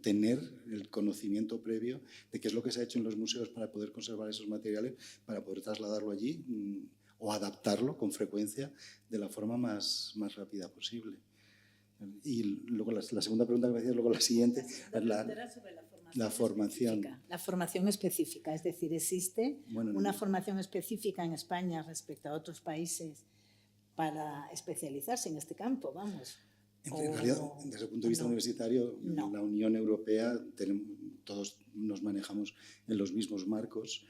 tener el conocimiento previo de qué es lo que se ha hecho en los museos para poder conservar esos materiales, para poder trasladarlo allí o adaptarlo con frecuencia de la forma más rápida posible. Y luego la segunda pregunta que me decías, luego la siguiente, la formación.
La formación específica, es decir, ¿existe una formación específica en España respecto a otros países para especializarse en este campo? Vamos.
En realidad, desde el punto de vista universitario, la Unión Europea, todos nos manejamos en los mismos marcos.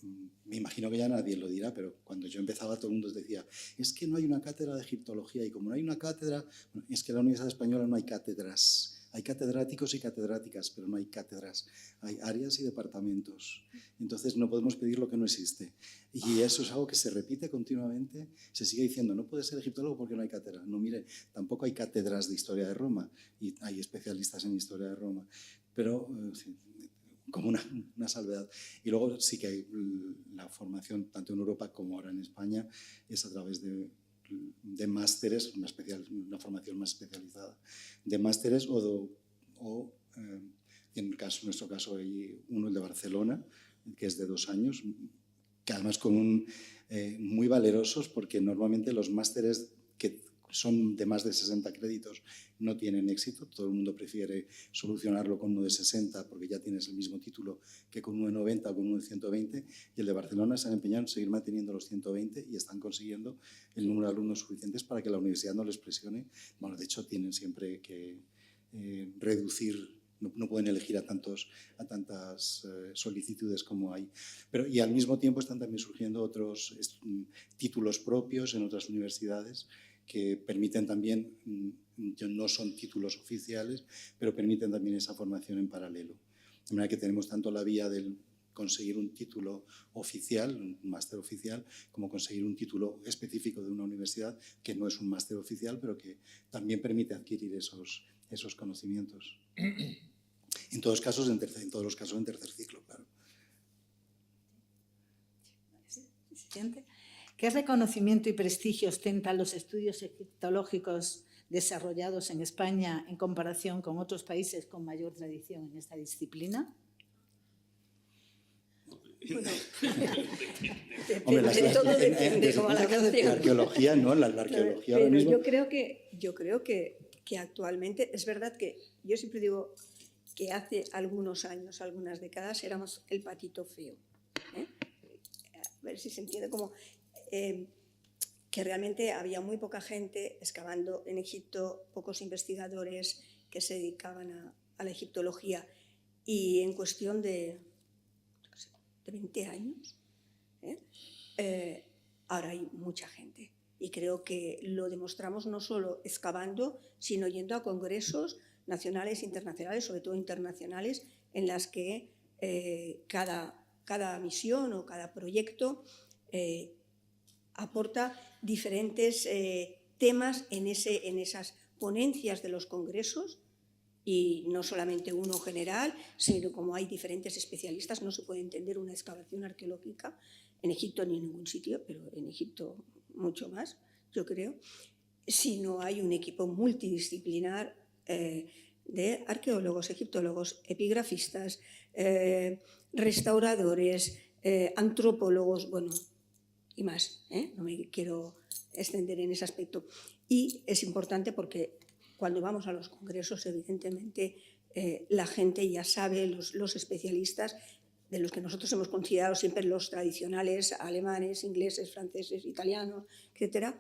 me imagino que ya nadie lo dirá, pero cuando yo empezaba todo el mundo decía, es que no hay una cátedra de egiptología, y como no hay una cátedra, bueno, es que en la Universidad Española no hay cátedras. Hay catedráticos y catedráticas, pero no hay cátedras. Hay áreas y departamentos. Entonces no podemos pedir lo que no existe. Y eso es algo que se repite continuamente. Se sigue diciendo, no puede ser egiptólogo porque no hay cátedra. No, mire, tampoco hay cátedras de historia de Roma y hay especialistas en historia de Roma. Pero como una salvedad. Y luego sí que hay la formación, tanto en Europa como ahora en España, es a través de másteres, una formación más especializada, de másteres en nuestro caso hay uno, el de Barcelona, que es de 2 años, que además muy valerosos, porque normalmente los másteres que son de más de 60 créditos no tienen éxito. Todo el mundo prefiere solucionarlo con uno de 60 porque ya tienes el mismo título que con uno de 90 o con uno de 120. Y el de Barcelona se han empeñado en seguir manteniendo los 120 y están consiguiendo el número de alumnos suficientes para que la universidad no les presione. Bueno, de hecho, tienen siempre que reducir. No pueden elegir a tantas solicitudes como hay. Y al mismo tiempo están también surgiendo otros títulos propios en otras universidades que permiten también, no son títulos oficiales, pero permiten también esa formación en paralelo. De manera que tenemos tanto la vía del conseguir un título oficial, un máster oficial, como conseguir un título específico de una universidad que no es un máster oficial, pero que también permite adquirir esos conocimientos. En todos los casos en tercer ciclo, claro.
Siguiente. ¿Qué reconocimiento y prestigio ostentan los estudios egiptológicos desarrollados en España en comparación con otros países con mayor tradición en esta disciplina?
Bueno,
Hombre,
todo depende, como la canción.
La arqueología, ¿no? La arqueología ahora mismo.
Yo creo que actualmente, es verdad que yo siempre digo que hace algunos años, algunas décadas, éramos el patito feo. A ver si se entiende como que realmente había muy poca gente excavando en Egipto, pocos investigadores que se dedicaban a la egiptología, y en cuestión de 20 años, ahora hay mucha gente. Y creo que lo demostramos no solo excavando, sino yendo a congresos nacionales e internacionales, sobre todo internacionales, en las que cada misión o cada proyecto aporta diferentes temas en esas ponencias de los congresos, y no solamente uno general, sino como hay diferentes especialistas. No se puede entender una excavación arqueológica en Egipto ni en ningún sitio, pero en Egipto mucho más, yo creo, si no hay un equipo multidisciplinar de arqueólogos, egiptólogos, epigrafistas, restauradores, antropólogos, bueno, y más, no me quiero extender en ese aspecto. Y es importante porque cuando vamos a los congresos, evidentemente, la gente ya sabe, los especialistas, de los que nosotros hemos considerado siempre los tradicionales, alemanes, ingleses, franceses, italianos, etc.,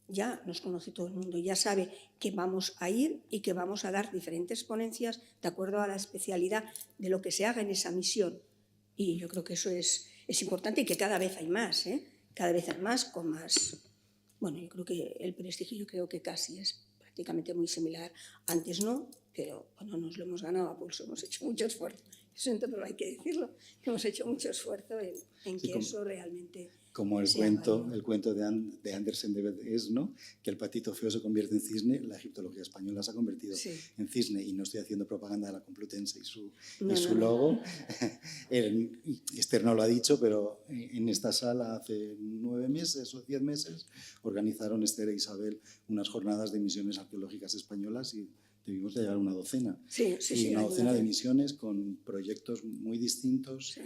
ya nos conoce todo el mundo, ya sabe que vamos a ir y que vamos a dar diferentes ponencias de acuerdo a la especialidad de lo que se haga en esa misión. Y yo creo que eso es importante, y que cada vez hay más, cada vez hay más, con más. Bueno, yo creo que el prestigio, yo creo que casi es prácticamente muy similar. Antes no, pero bueno, nos lo hemos ganado a pulso, hemos hecho mucho esfuerzo. Siento, pero hay que decirlo, que hemos hecho mucho esfuerzo en que eso realmente...
Como el cuento de Andersen de Beth, ¿no? Que el patito feo se convierte en cisne, la egiptología española se ha convertido en cisne, y no estoy haciendo propaganda de la Complutense y su logo. Esther no lo ha dicho, pero en esta sala hace 9 meses o 10 meses organizaron Esther e Isabel unas jornadas de misiones arqueológicas españolas, y debimos llegar a una docena. Una docena de misiones con proyectos muy distintos,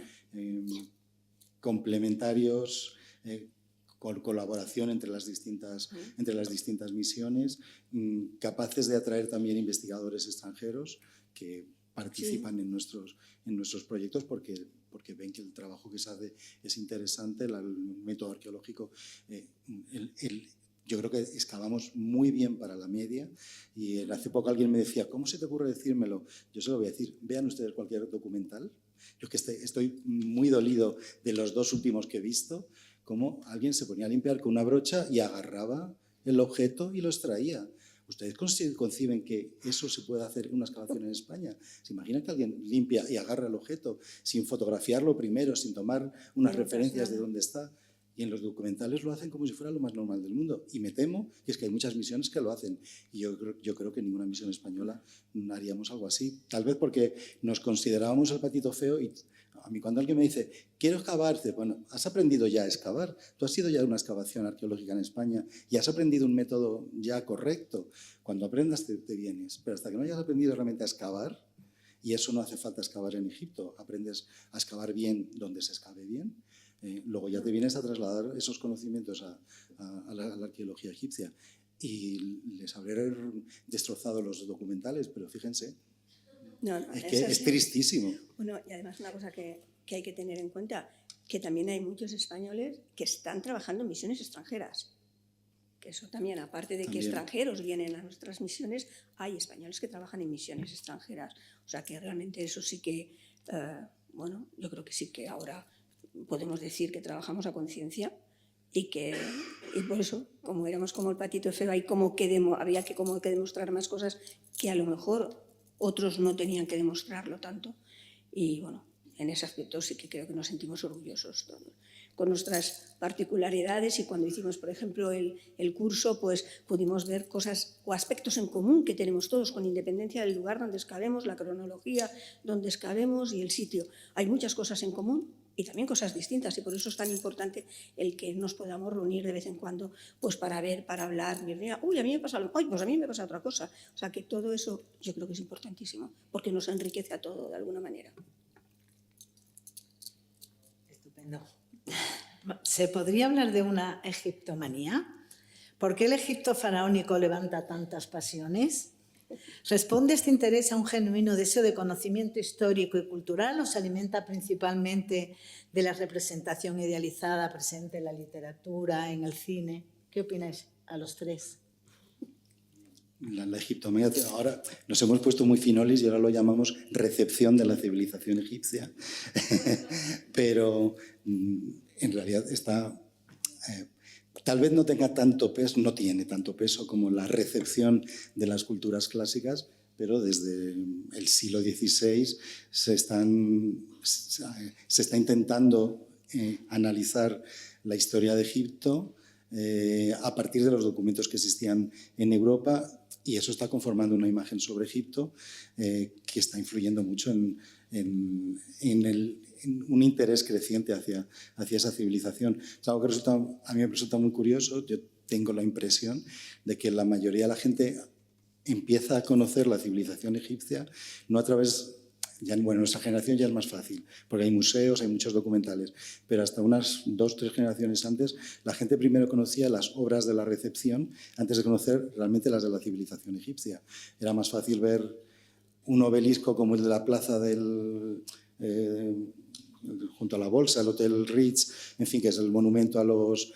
complementarios, con colaboración entre las distintas misiones, capaces de atraer también investigadores extranjeros que participan en nuestros proyectos porque ven que el trabajo que se hace es interesante, el método arqueológico. Yo creo que excavamos muy bien para la media, y hace poco alguien me decía, ¿cómo se te ocurre decírmelo? Yo se lo voy a decir, vean ustedes cualquier documental Yo que estoy muy dolido de los dos últimos que he visto, cómo alguien se ponía a limpiar con una brocha y agarraba el objeto y lo extraía. ¿Ustedes conciben que eso se puede hacer en una excavación en España? ¿Se imaginan que alguien limpia y agarra el objeto sin fotografiarlo primero, sin tomar unas referencias de dónde está? Y en los documentales lo hacen como si fuera lo más normal del mundo. Y me temo que es que hay muchas misiones que lo hacen. Y yo creo que ninguna misión española haríamos algo así. Tal vez porque nos considerábamos el patito feo y a mí cuando alguien me dice, quiero excavar, dice, bueno, has aprendido ya a excavar. Tú has ido ya a una excavación arqueológica en España y has aprendido un método ya correcto. Cuando aprendas te vienes. Pero hasta que no hayas aprendido realmente a excavar, y eso no hace falta excavar en Egipto, aprendes a excavar bien donde se excave bien, luego ya te vienes a trasladar esos conocimientos a la arqueología egipcia. Y les habré destrozado los documentales, pero fíjense, es que es tristísimo.
Bueno, y además una cosa que hay que tener en cuenta, que también hay muchos españoles que están trabajando en misiones extranjeras. Que eso también, aparte de que extranjeros vienen a nuestras misiones, hay españoles que trabajan en misiones extranjeras. O sea que realmente eso sí que, bueno, yo creo que sí que ahora podemos decir que trabajamos a conciencia y por eso, como éramos como el patito feo, había que demostrar más cosas que a lo mejor otros no tenían que demostrarlo tanto. Y bueno, en ese aspecto sí que creo que nos sentimos orgullosos todos, con nuestras particularidades, y cuando hicimos, por ejemplo, el curso, pues pudimos ver cosas o aspectos en común que tenemos todos, con independencia del lugar donde excavemos, la cronología donde excavemos y el sitio. Hay muchas cosas en común y también cosas distintas, y por eso es tan importante el que nos podamos reunir de vez en cuando, pues para ver, para hablar, uy, a mí me pasa algo, pues a mí me pasa otra cosa. O sea que todo eso yo creo que es importantísimo, porque nos enriquece a todo de alguna manera.
Estupendo. ¿Se podría hablar de una egiptomanía? ¿Por qué el Egipto faraónico levanta tantas pasiones? ¿Responde este interés a un genuino deseo de conocimiento histórico y cultural o se alimenta principalmente de la representación idealizada presente en la literatura, en el cine? ¿Qué opináis a los tres?
La egiptomanía, ahora nos hemos puesto muy finolis y ahora lo llamamos recepción de la civilización egipcia, pero en realidad está... tal vez no tenga tanto peso, no tiene tanto peso como la recepción de las culturas clásicas, pero desde el siglo XVI se está intentando analizar la historia de Egipto a partir de los documentos que existían en Europa, y eso está conformando una imagen sobre Egipto que está influyendo mucho en un interés creciente hacia esa civilización. Es algo que a mí me resulta muy curioso. Yo tengo la impresión de que la mayoría de la gente empieza a conocer la civilización egipcia no a través... Bueno, nuestra generación ya es más fácil, porque hay museos, hay muchos documentales, pero hasta unas 2 o 3 generaciones antes, la gente primero conocía las obras de la recepción antes de conocer realmente las de la civilización egipcia. Era más fácil ver un obelisco como el de la plaza junto a la Bolsa, el Hotel Ritz, en fin, que es el monumento a los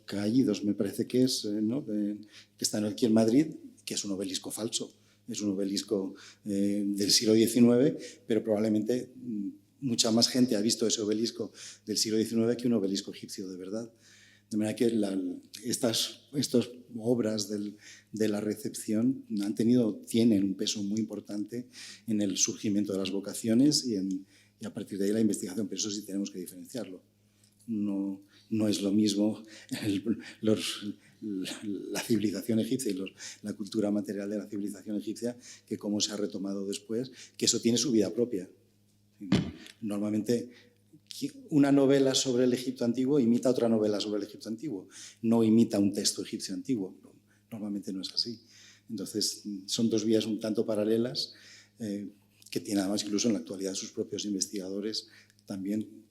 caídos, me parece que es, ¿no? Que está aquí en Madrid, que es un obelisco falso. Es un obelisco del siglo XIX, pero probablemente mucha más gente ha visto ese obelisco del siglo XIX que un obelisco egipcio de verdad. De manera que estas obras de la recepción tienen un peso muy importante en el surgimiento de las vocaciones y a partir de ahí la investigación, pero eso sí tenemos que diferenciarlo. No es lo mismo la civilización egipcia y la cultura material de la civilización egipcia que cómo se ha retomado después, que eso tiene su vida propia. Normalmente una novela sobre el Egipto antiguo imita otra novela sobre el Egipto antiguo, no imita un texto egipcio antiguo. Normalmente no es así. Entonces son 2 vías un tanto paralelas que tienen además incluso en la actualidad sus propios investigadores también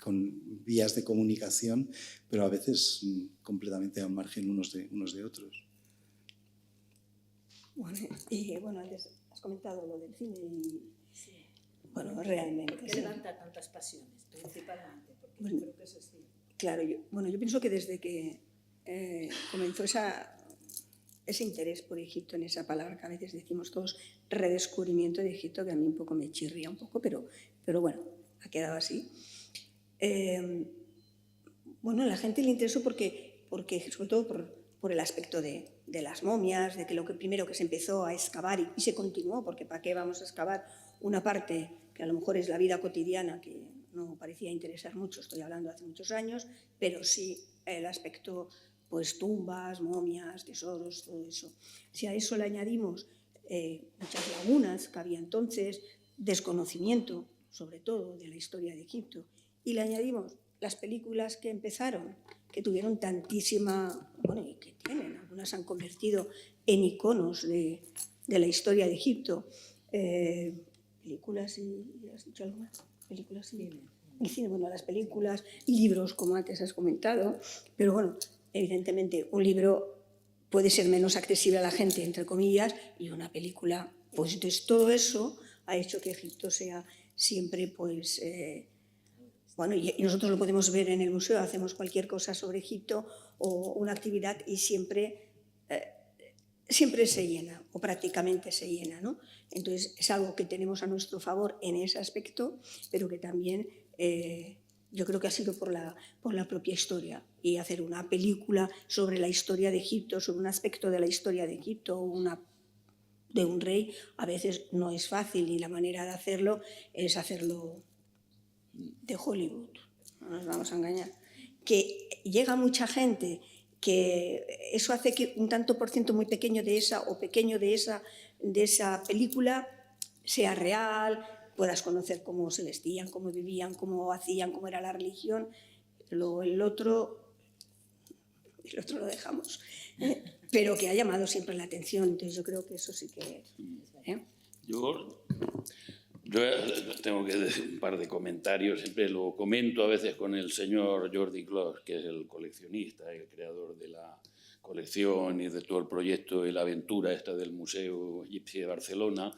con vías de comunicación, pero a veces completamente al margen unos de otros.
Bueno, antes has comentado lo del cine y... Sí. Bueno, realmente...
¿Por qué levanta tantas pasiones, principalmente? Porque yo creo que eso es cierto.
Claro, yo pienso que desde que comenzó ese interés por Egipto, en esa palabra que a veces decimos todos, redescubrimiento de Egipto, que a mí un poco me chirría un poco, pero bueno, ha quedado así. Bueno, a la gente le interesó porque sobre todo por el aspecto de las momias, de que lo que primero que se empezó a excavar y se continuó, porque ¿para qué vamos a excavar una parte que a lo mejor es la vida cotidiana, que no parecía interesar mucho, estoy hablando de hace muchos años, pero sí el aspecto, pues tumbas, momias, tesoros, todo eso. Si a eso le añadimos muchas lagunas que había entonces, desconocimiento, sobre todo, de la historia de Egipto, y le añadimos las películas que empezaron, que tuvieron tantísima, bueno, y que tienen, algunas han convertido en iconos de la historia de Egipto. Películas y, ¿has dicho algo más? Películas y cine, bueno, las películas, libros, como antes has comentado, pero bueno, evidentemente un libro puede ser menos accesible a la gente, entre comillas, y una película, pues entonces todo eso ha hecho que Egipto sea siempre, pues, bueno, y nosotros lo podemos ver en el museo, hacemos cualquier cosa sobre Egipto o una actividad y siempre se llena, o prácticamente se llena, ¿no? Entonces, es algo que tenemos a nuestro favor en ese aspecto, pero que también yo creo que ha sido por la propia historia. Y hacer una película sobre la historia de Egipto, sobre un aspecto de la historia de Egipto, de un rey, a veces no es fácil, y la manera de hacerlo es hacerlo de Hollywood, no nos vamos a engañar. Que llega mucha gente, que eso hace que un tanto por ciento muy pequeño de esa película sea real, puedas conocer cómo se vestían, cómo vivían, cómo hacían, cómo era la religión. Luego el otro lo dejamos, pero que ha llamado siempre la atención. Entonces yo creo que eso sí que...
Yo tengo que decir un par de comentarios, siempre lo comento a veces con el señor Jordi Clos, que es el coleccionista, el creador de la colección y de todo el proyecto y la aventura esta del Museo Egipcio de Barcelona,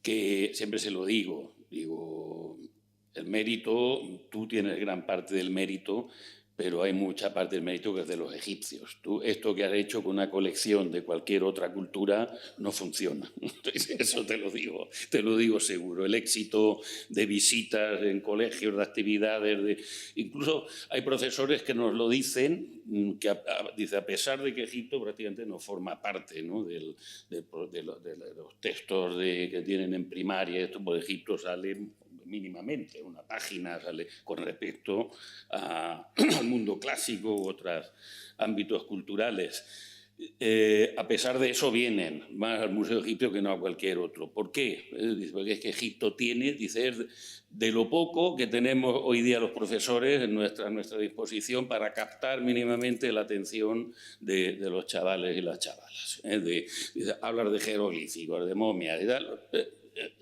que siempre se lo digo, el mérito, tú tienes gran parte del mérito, pero hay mucha parte del mérito que es de los egipcios. Esto que has hecho con una colección de cualquier otra cultura no funciona. Eso te lo digo seguro. El éxito de visitas en colegios, de actividades, incluso hay profesores que nos lo dicen, que a pesar de que Egipto prácticamente no forma parte, ¿no?, de los textos que tienen en primaria, esto por Egipto sale mínimamente, una página sale con respecto al mundo clásico u otros ámbitos culturales. A pesar de eso vienen más al Museo Egipcio que no a cualquier otro. ¿Por qué? Porque es que Egipto tiene, dice, de lo poco que tenemos hoy día los profesores en nuestra disposición para captar mínimamente la atención de los chavales y las chavalas. Hablar de jeroglíficos, de momias y tal,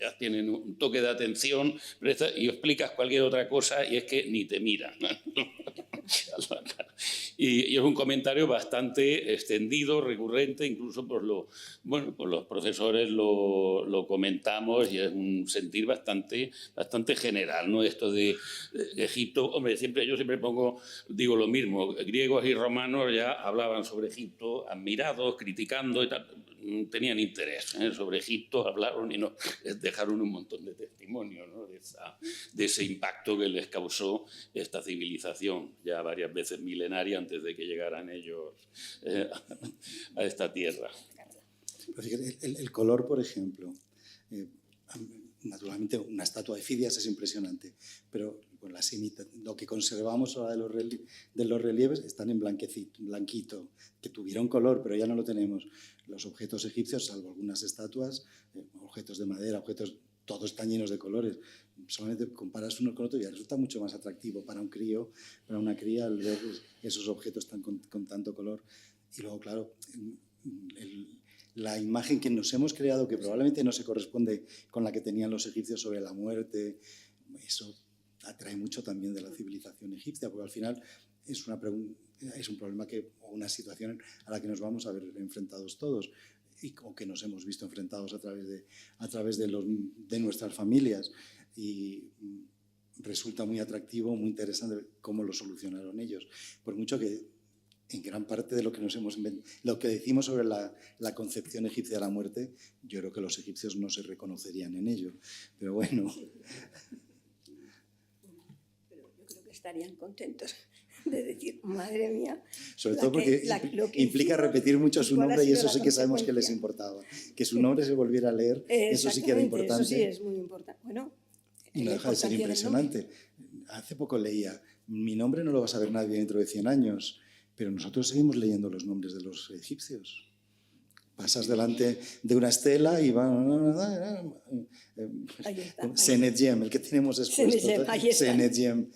ya tienen un toque de atención y explicas cualquier otra cosa y es que ni te miran. Y es un comentario bastante extendido, recurrente, incluso por los profesores lo comentamos y es un sentir bastante general, ¿no? Esto de Egipto, hombre, yo siempre digo lo mismo, griegos y romanos ya hablaban sobre Egipto, admirados, criticando y tal, tenían interés sobre Egipto, hablaron y nos dejaron un montón de testimonios, ¿no?, de ese impacto que les causó esta civilización, ya varias veces milenaria antes de que llegaran ellos a esta tierra.
El color, por ejemplo, naturalmente una estatua de Fidias es impresionante, pero con lo que conservamos ahora de los relieves están en blanquito, que tuvieron color, pero ya no lo tenemos. Los objetos egipcios, salvo algunas estatuas, objetos de madera, todos están llenos de colores. Solamente comparas uno con otro y resulta mucho más atractivo para un crío, para una cría, al ver esos objetos con tanto color. Y luego, claro, la imagen que nos hemos creado, que probablemente no se corresponde con la que tenían los egipcios sobre la muerte, eso atrae mucho también de la civilización egipcia, porque al final es un problema o una situación a la que nos vamos a ver enfrentados todos, o que nos hemos visto enfrentados a través de nuestras familias, y resulta muy atractivo, muy interesante cómo lo solucionaron ellos. Por mucho que en gran parte de lo que nos hemos lo que decimos sobre la concepción egipcia de la muerte, yo creo que los egipcios no se reconocerían en ello. Pero bueno.
Pero yo creo que estarían contentos de decir, madre mía.
Sobre todo porque implica repetir mucho su nombre y eso sí que sabemos que les importaba. Que su nombre se volviera a leer, eso sí que era importante.
Eso sí es muy importante. Bueno,
y no deja de ser impresionante. Hace poco leía, mi nombre no lo va a saber nadie dentro de 100 años, pero nosotros seguimos leyendo los nombres de los egipcios. Pasas delante de una estela y va... Senedjem, el que tenemos expuesto. Senedjem.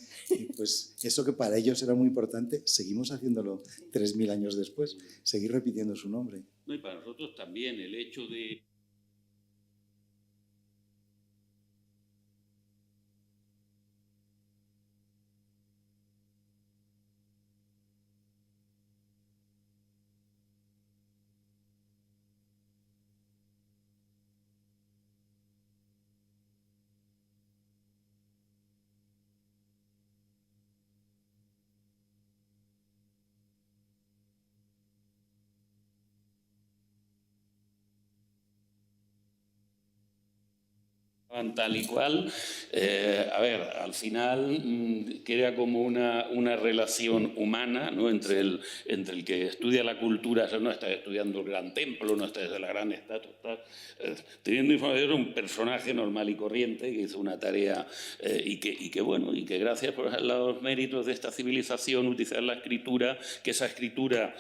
Pues eso que para ellos era muy importante, seguimos haciéndolo 3.000 años después, seguir repitiendo su nombre.
No, y para nosotros también el hecho de... tal y cual, a ver, al final crea como una relación humana, ¿no? entre el que estudia la cultura, no está estudiando el gran templo, no está desde la gran estatua, está teniendo información de un personaje normal y corriente que hizo una tarea y que gracias por los méritos de esta civilización, utilizar la escritura, que esa escritura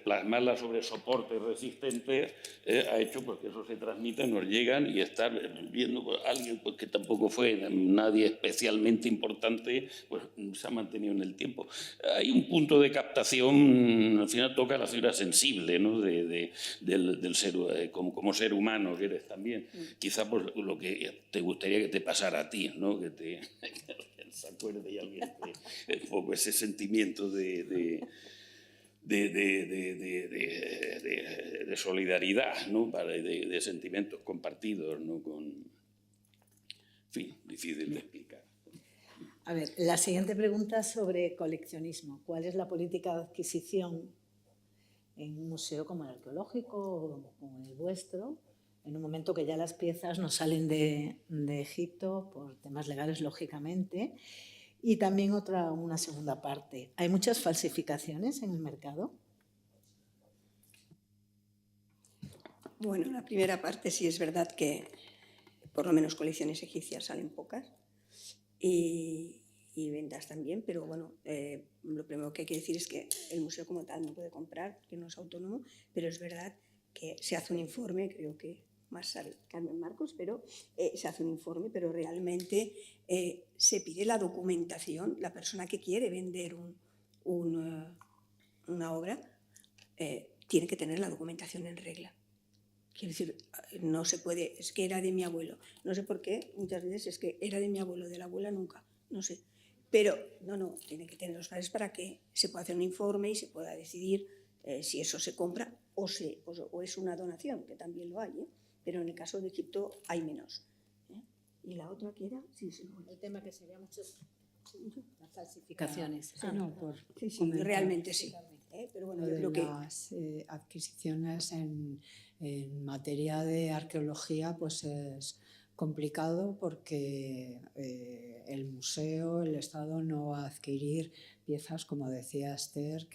plasmarla sobre soportes resistentes ha hecho pues, que eso se transmita, nos llegan y estar viendo pues, alguien pues, que tampoco fue nadie especialmente importante, pues se ha mantenido en el tiempo. Hay un punto de captación, al final toca la fibra sensible, ¿no? del ser, como ser humano que eres también. Quizá por lo que te gustaría que te pasara a ti, ¿no? Que se acuerde y alguien un poco ese sentimiento de solidaridad, ¿no? de sentimientos compartidos, ¿no? En fin, difícil de explicar.
A ver, la siguiente pregunta es sobre coleccionismo. ¿Cuál es la política de adquisición en un museo como el arqueológico o como el vuestro, en un momento que ya las piezas no salen de Egipto por temas legales, lógicamente? Y también una segunda parte. ¿Hay muchas falsificaciones en el mercado?
Bueno, la primera parte sí es verdad que por lo menos colecciones egipcias salen pocas y ventas también, pero bueno, lo primero que hay que decir es que el museo como tal no puede comprar, que no es autónomo, pero es verdad que se hace un informe, creo que más sabe Carmen Marcos, pero se hace un informe, pero realmente se pide la documentación. La persona que quiere vender una obra tiene que tener la documentación en regla. Quiero decir, no se puede, es que era de mi abuelo. No sé por qué, muchas veces es que era de mi abuelo, de la abuela nunca, no sé. Pero no, tiene que tener los padres para que se pueda hacer un informe y se pueda decidir si eso se compra o es una donación, que también lo hay, pero en el caso de Egipto hay menos. ¿Y la otra qué era? Sí,
el tema que sería muchas las falsificaciones.
Sí, realmente sí. Pero bueno, yo creo que
las adquisiciones en materia de arqueología pues es complicado porque el museo, el Estado no va a adquirir piezas, como decía Esther,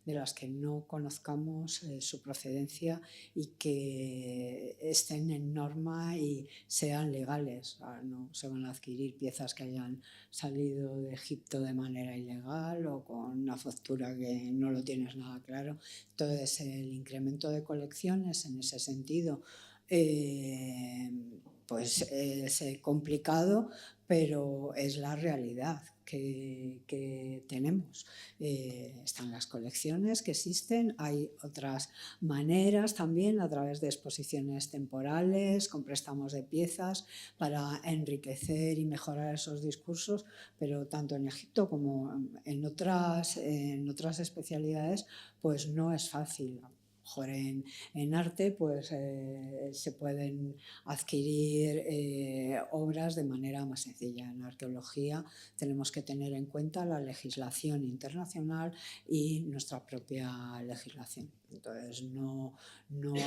de las que no conozcamos su procedencia y que estén en norma y sean legales. No se van a adquirir piezas que hayan salido de Egipto de manera ilegal o con una factura que no lo tienes nada claro. Entonces, el incremento de colecciones en ese sentido pues es complicado, pero es la realidad que tenemos. Están las colecciones que existen, hay otras maneras también a través de exposiciones temporales, con préstamos de piezas para enriquecer y mejorar esos discursos, pero tanto en Egipto como en otras especialidades pues no es fácil. mejor en arte, pues se pueden adquirir obras de manera más sencilla. En arqueología tenemos que tener en cuenta la legislación internacional y nuestra propia legislación. Entonces no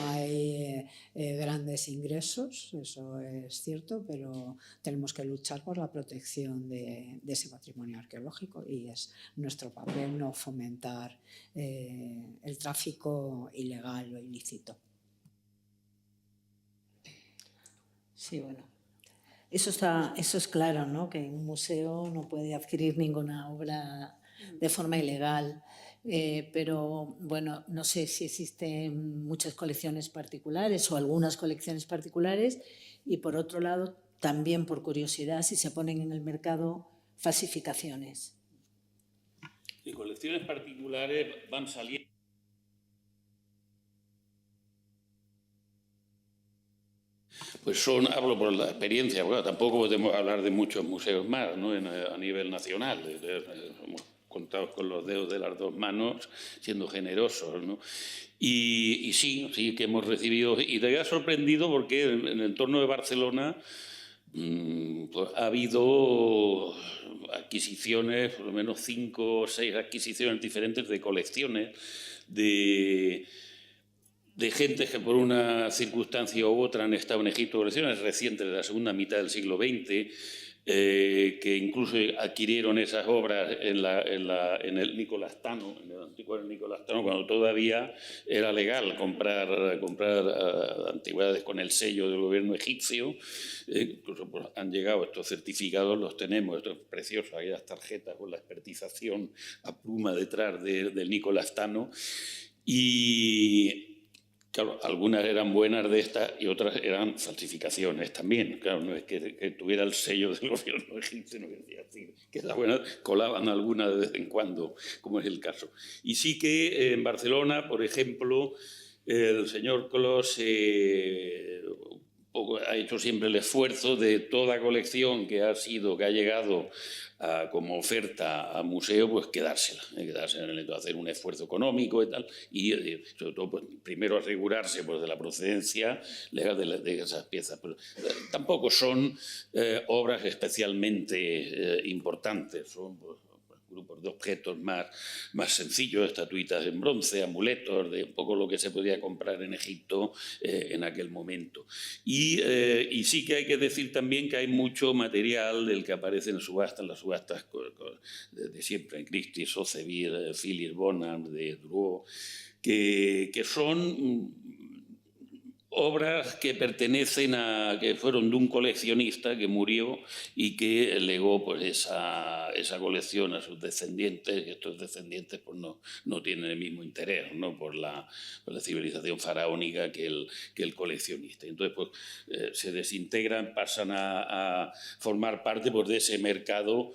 hay grandes ingresos, eso es cierto, pero tenemos que luchar por la protección de ese patrimonio arqueológico y es nuestro papel no fomentar el tráfico ilegal o ilícito.
Sí, bueno. Eso es claro, ¿no? Que un museo no puede adquirir ninguna obra de forma ilegal. Pero bueno, no sé si existen muchas colecciones particulares o algunas colecciones particulares y por otro lado, también por curiosidad, si se ponen en el mercado falsificaciones.
Y colecciones particulares van saliendo. Pues hablo por la experiencia, bueno, tampoco podemos hablar de muchos museos más, ¿no? A nivel nacional. Hemos contado con los dedos de las dos manos, siendo generosos, ¿no? Y sí que hemos recibido, y te había sorprendido porque en el entorno de Barcelona pues ha habido adquisiciones, por lo menos 5 o 6 adquisiciones diferentes de colecciones de gente que por una circunstancia u otra han estado en Egipto, colecciones recientes de la segunda mitad del siglo XX, que incluso adquirieron esas obras en el Nicolastano, en el antiguo Nicolastano, cuando todavía era legal comprar antigüedades con el sello del gobierno egipcio. Incluso pues, han llegado estos certificados, los tenemos, esto es precioso, aquellas tarjetas con la expertización a pluma detrás del Nicolastano. Y claro, algunas eran buenas de estas y otras eran falsificaciones también. Claro, no es que tuviera el sello del gobierno egipcio, no quería decir que las buenas colaban algunas de vez en cuando, como es el caso. Y sí que en Barcelona, por ejemplo, el señor Clos ha hecho siempre el esfuerzo de toda colección que ha llegado como oferta a museo, pues quedársela en el hacer un esfuerzo económico y tal, y sobre todo pues, primero asegurarse pues, de la procedencia legal de esas piezas. Pero, tampoco son obras especialmente importantes, son pues, grupos de objetos más sencillos, estatuitas en bronce, amuletos, de un poco lo que se podía comprar en Egipto en aquel momento. Y sí que hay que decir también que hay mucho material del que aparece en subastas, en las subastas de siempre, en Christie's, Sotheby's, Phillips Bonham, de Drouot, que son obras que que fueron de un coleccionista que murió y que legó pues, esa colección a sus descendientes, y estos descendientes pues, no tienen el mismo interés, ¿no? por la civilización faraónica que el coleccionista. Entonces pues, se desintegran, pasan a formar parte pues, de ese mercado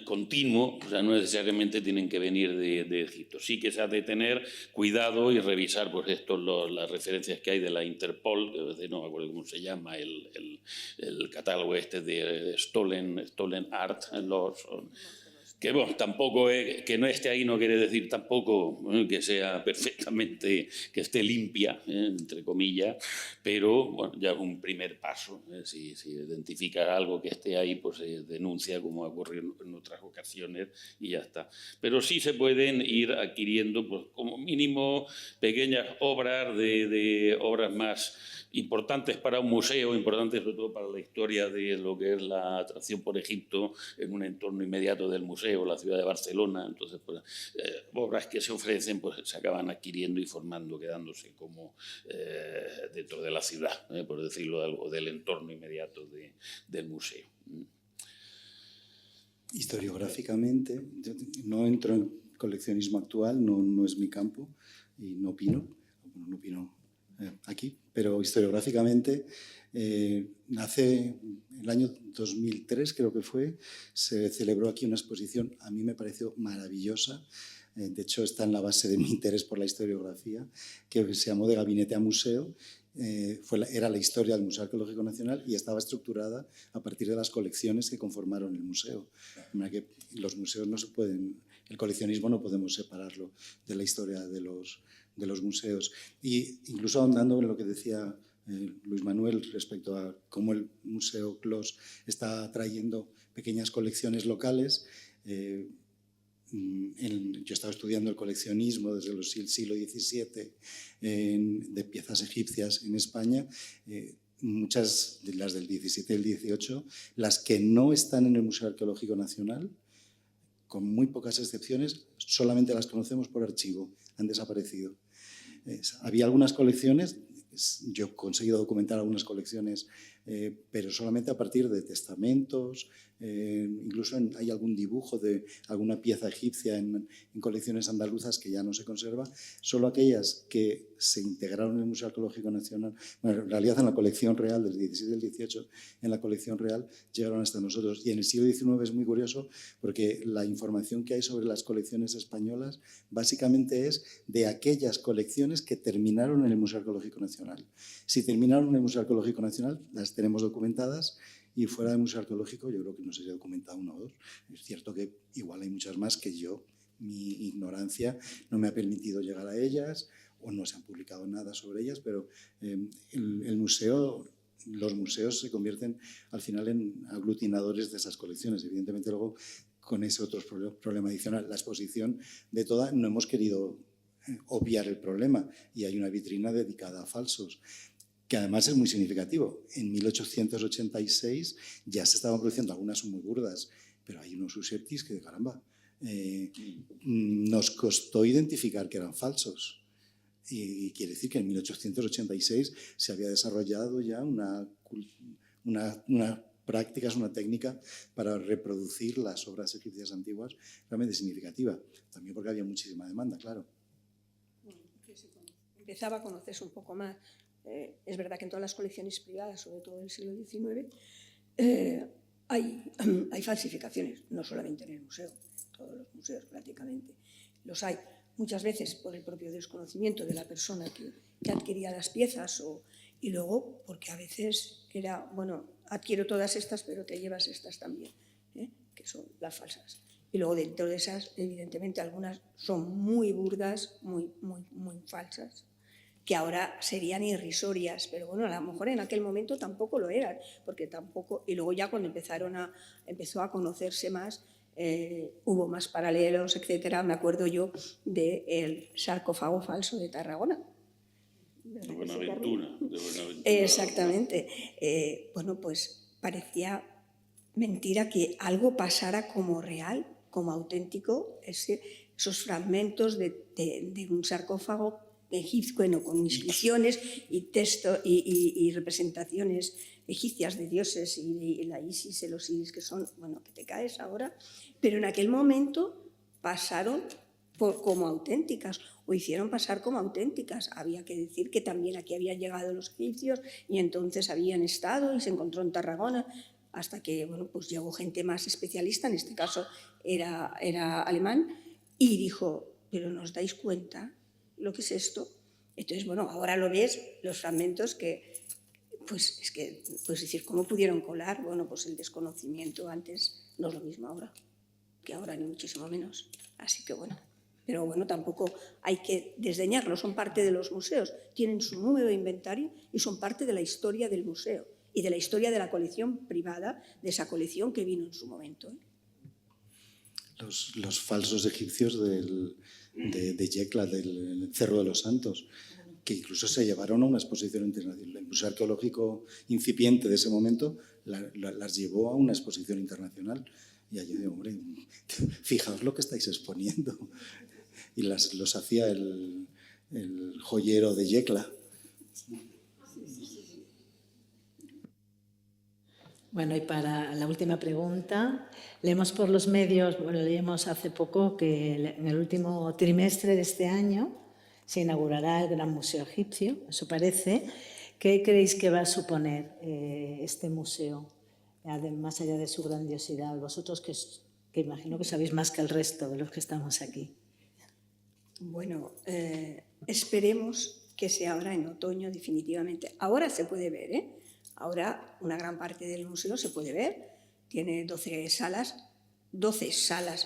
continuo, o sea, no necesariamente tienen que venir de Egipto. Sí que se ha de tener cuidado y revisar pues, las referencias que hay de la Interpol, no me acuerdo cómo se llama, el catálogo este de Stolen Art, que bueno, tampoco que no esté ahí no quiere decir tampoco que sea perfectamente, que esté limpia, entre comillas, pero bueno, ya es un primer paso. Si identifica algo que esté ahí, pues se denuncia como ha ocurrido en otras ocasiones y ya está. Pero sí se pueden ir adquiriendo pues, como mínimo pequeñas obras de obras más importantes para un museo, importantes sobre todo para la historia de lo que es la atracción por Egipto en un entorno inmediato del museo, la ciudad de Barcelona. Entonces, pues, obras que se ofrecen pues, se acaban adquiriendo y formando, quedándose como dentro de la ciudad, por decirlo algo, del entorno inmediato del museo.
Historiográficamente, yo no entro en coleccionismo actual, no es mi campo y no opino aquí, pero historiográficamente nace el año 2003, creo que fue, se celebró aquí una exposición, a mí me pareció maravillosa, de hecho está en la base de mi interés por la historiografía, que se llamó De Gabinete a Museo. Era la historia del Museo Arqueológico Nacional y estaba estructurada a partir de las colecciones que conformaron el museo. De manera que los museos no se pueden, el coleccionismo no podemos separarlo de la historia de los museos. Y incluso ahondando en lo que decía Luis Manuel respecto a cómo el Museo Clos está trayendo pequeñas colecciones locales. Yo he estado estudiando el coleccionismo desde el siglo XVII de piezas egipcias en España. Muchas de las del XVII y el XVIII, las que no están en el Museo Arqueológico Nacional, con muy pocas excepciones, solamente las conocemos por archivo, han desaparecido. Había algunas colecciones, yo he conseguido documentar algunas colecciones, pero solamente a partir de testamentos, incluso hay algún dibujo de alguna pieza egipcia en colecciones andaluzas que ya no se conserva. Solo aquellas que se integraron en el Museo Arqueológico Nacional, bueno, en realidad en la colección real del XVII y del XVIII, en la colección real llegaron hasta nosotros. Y en el siglo XIX es muy curioso porque la información que hay sobre las colecciones españolas básicamente es de aquellas colecciones que terminaron en el Museo Arqueológico Nacional. Si terminaron en el Museo Arqueológico Nacional, las tenemos documentadas, y fuera del Museo Arqueológico yo creo que no sé si he documentado una o dos. Es cierto que igual hay muchas más que yo, mi ignorancia no me ha permitido llegar a ellas o no se han publicado nada sobre ellas, pero el museo, los museos se convierten al final en aglutinadores de esas colecciones. Evidentemente luego con ese otro problema adicional, la exposición de toda, no hemos querido obviar el problema y hay una vitrina dedicada a falsos, que además es muy significativo. En 1886 ya se estaban produciendo, algunas son muy burdas, pero hay unos susceptis que, caramba, nos costó identificar que eran falsos. Y quiere decir que en 1886 se había desarrollado ya una práctica, una técnica para reproducir las obras egipcias antiguas realmente significativa. También porque había muchísima demanda, claro.
Empezaba a conocerse un poco más. Es verdad que en todas las colecciones privadas, sobre todo del siglo XIX, hay falsificaciones, no solamente en el museo, en todos los museos prácticamente los hay. Muchas veces por el propio desconocimiento de la persona que adquiría las piezas y luego porque a veces era, bueno, adquiero todas estas pero te llevas estas también, que son las falsas. Y luego dentro de esas, evidentemente, algunas son muy burdas, muy falsas, que ahora serían irrisorias, pero bueno, a lo mejor en aquel momento tampoco lo eran, porque tampoco, y luego ya cuando empezó a conocerse más, hubo más paralelos, etcétera. Me acuerdo yo del sarcófago falso de Tarragona.
De Buenaventura.
Exactamente. Bueno, pues parecía mentira que algo pasara como real, como auténtico, esos fragmentos de un sarcófago egipcio, bueno, con inscripciones y texto y representaciones egipcias de dioses y la Isis, el Osiris, que son, bueno, que te caes ahora, pero en aquel momento pasaron como auténticas o hicieron pasar como auténticas. Había que decir que también aquí habían llegado los egipcios y entonces habían estado y se encontró en Tarragona hasta que, bueno, pues llegó gente más especialista, en este caso era alemán, y dijo, pero ¿no os dais cuenta lo que es esto? Entonces, bueno, ahora lo ves, los fragmentos que, pues es que, pues decir, ¿cómo pudieron colar? Bueno, pues el desconocimiento antes no es lo mismo ahora, que ahora ni muchísimo menos. Así que bueno, pero bueno, tampoco hay que desdeñarlo, son parte de los museos, tienen su número de inventario y son parte de la historia del museo y de la historia de la colección privada, de esa colección que vino en su momento.
Los falsos egipcios de Yecla, del Cerro de los Santos, que incluso se llevaron a una exposición internacional. El Museo Arqueológico incipiente de ese momento las llevó a una exposición internacional. Y allí digo, hombre, fijaos lo que estáis exponiendo. Y los hacía el joyero de Yecla.
Bueno, y para la última pregunta, leemos por los medios, bueno, leímos hace poco que en el último trimestre de este año se inaugurará el Gran Museo Egipcio, eso parece. ¿Qué creéis que va a suponer este museo, más allá de su grandiosidad? Vosotros que imagino que sabéis más que el resto de los que estamos aquí.
Bueno, esperemos que se abra en otoño definitivamente. Ahora se puede ver, ¿eh? Ahora una gran parte del museo se puede ver, tiene 12 salas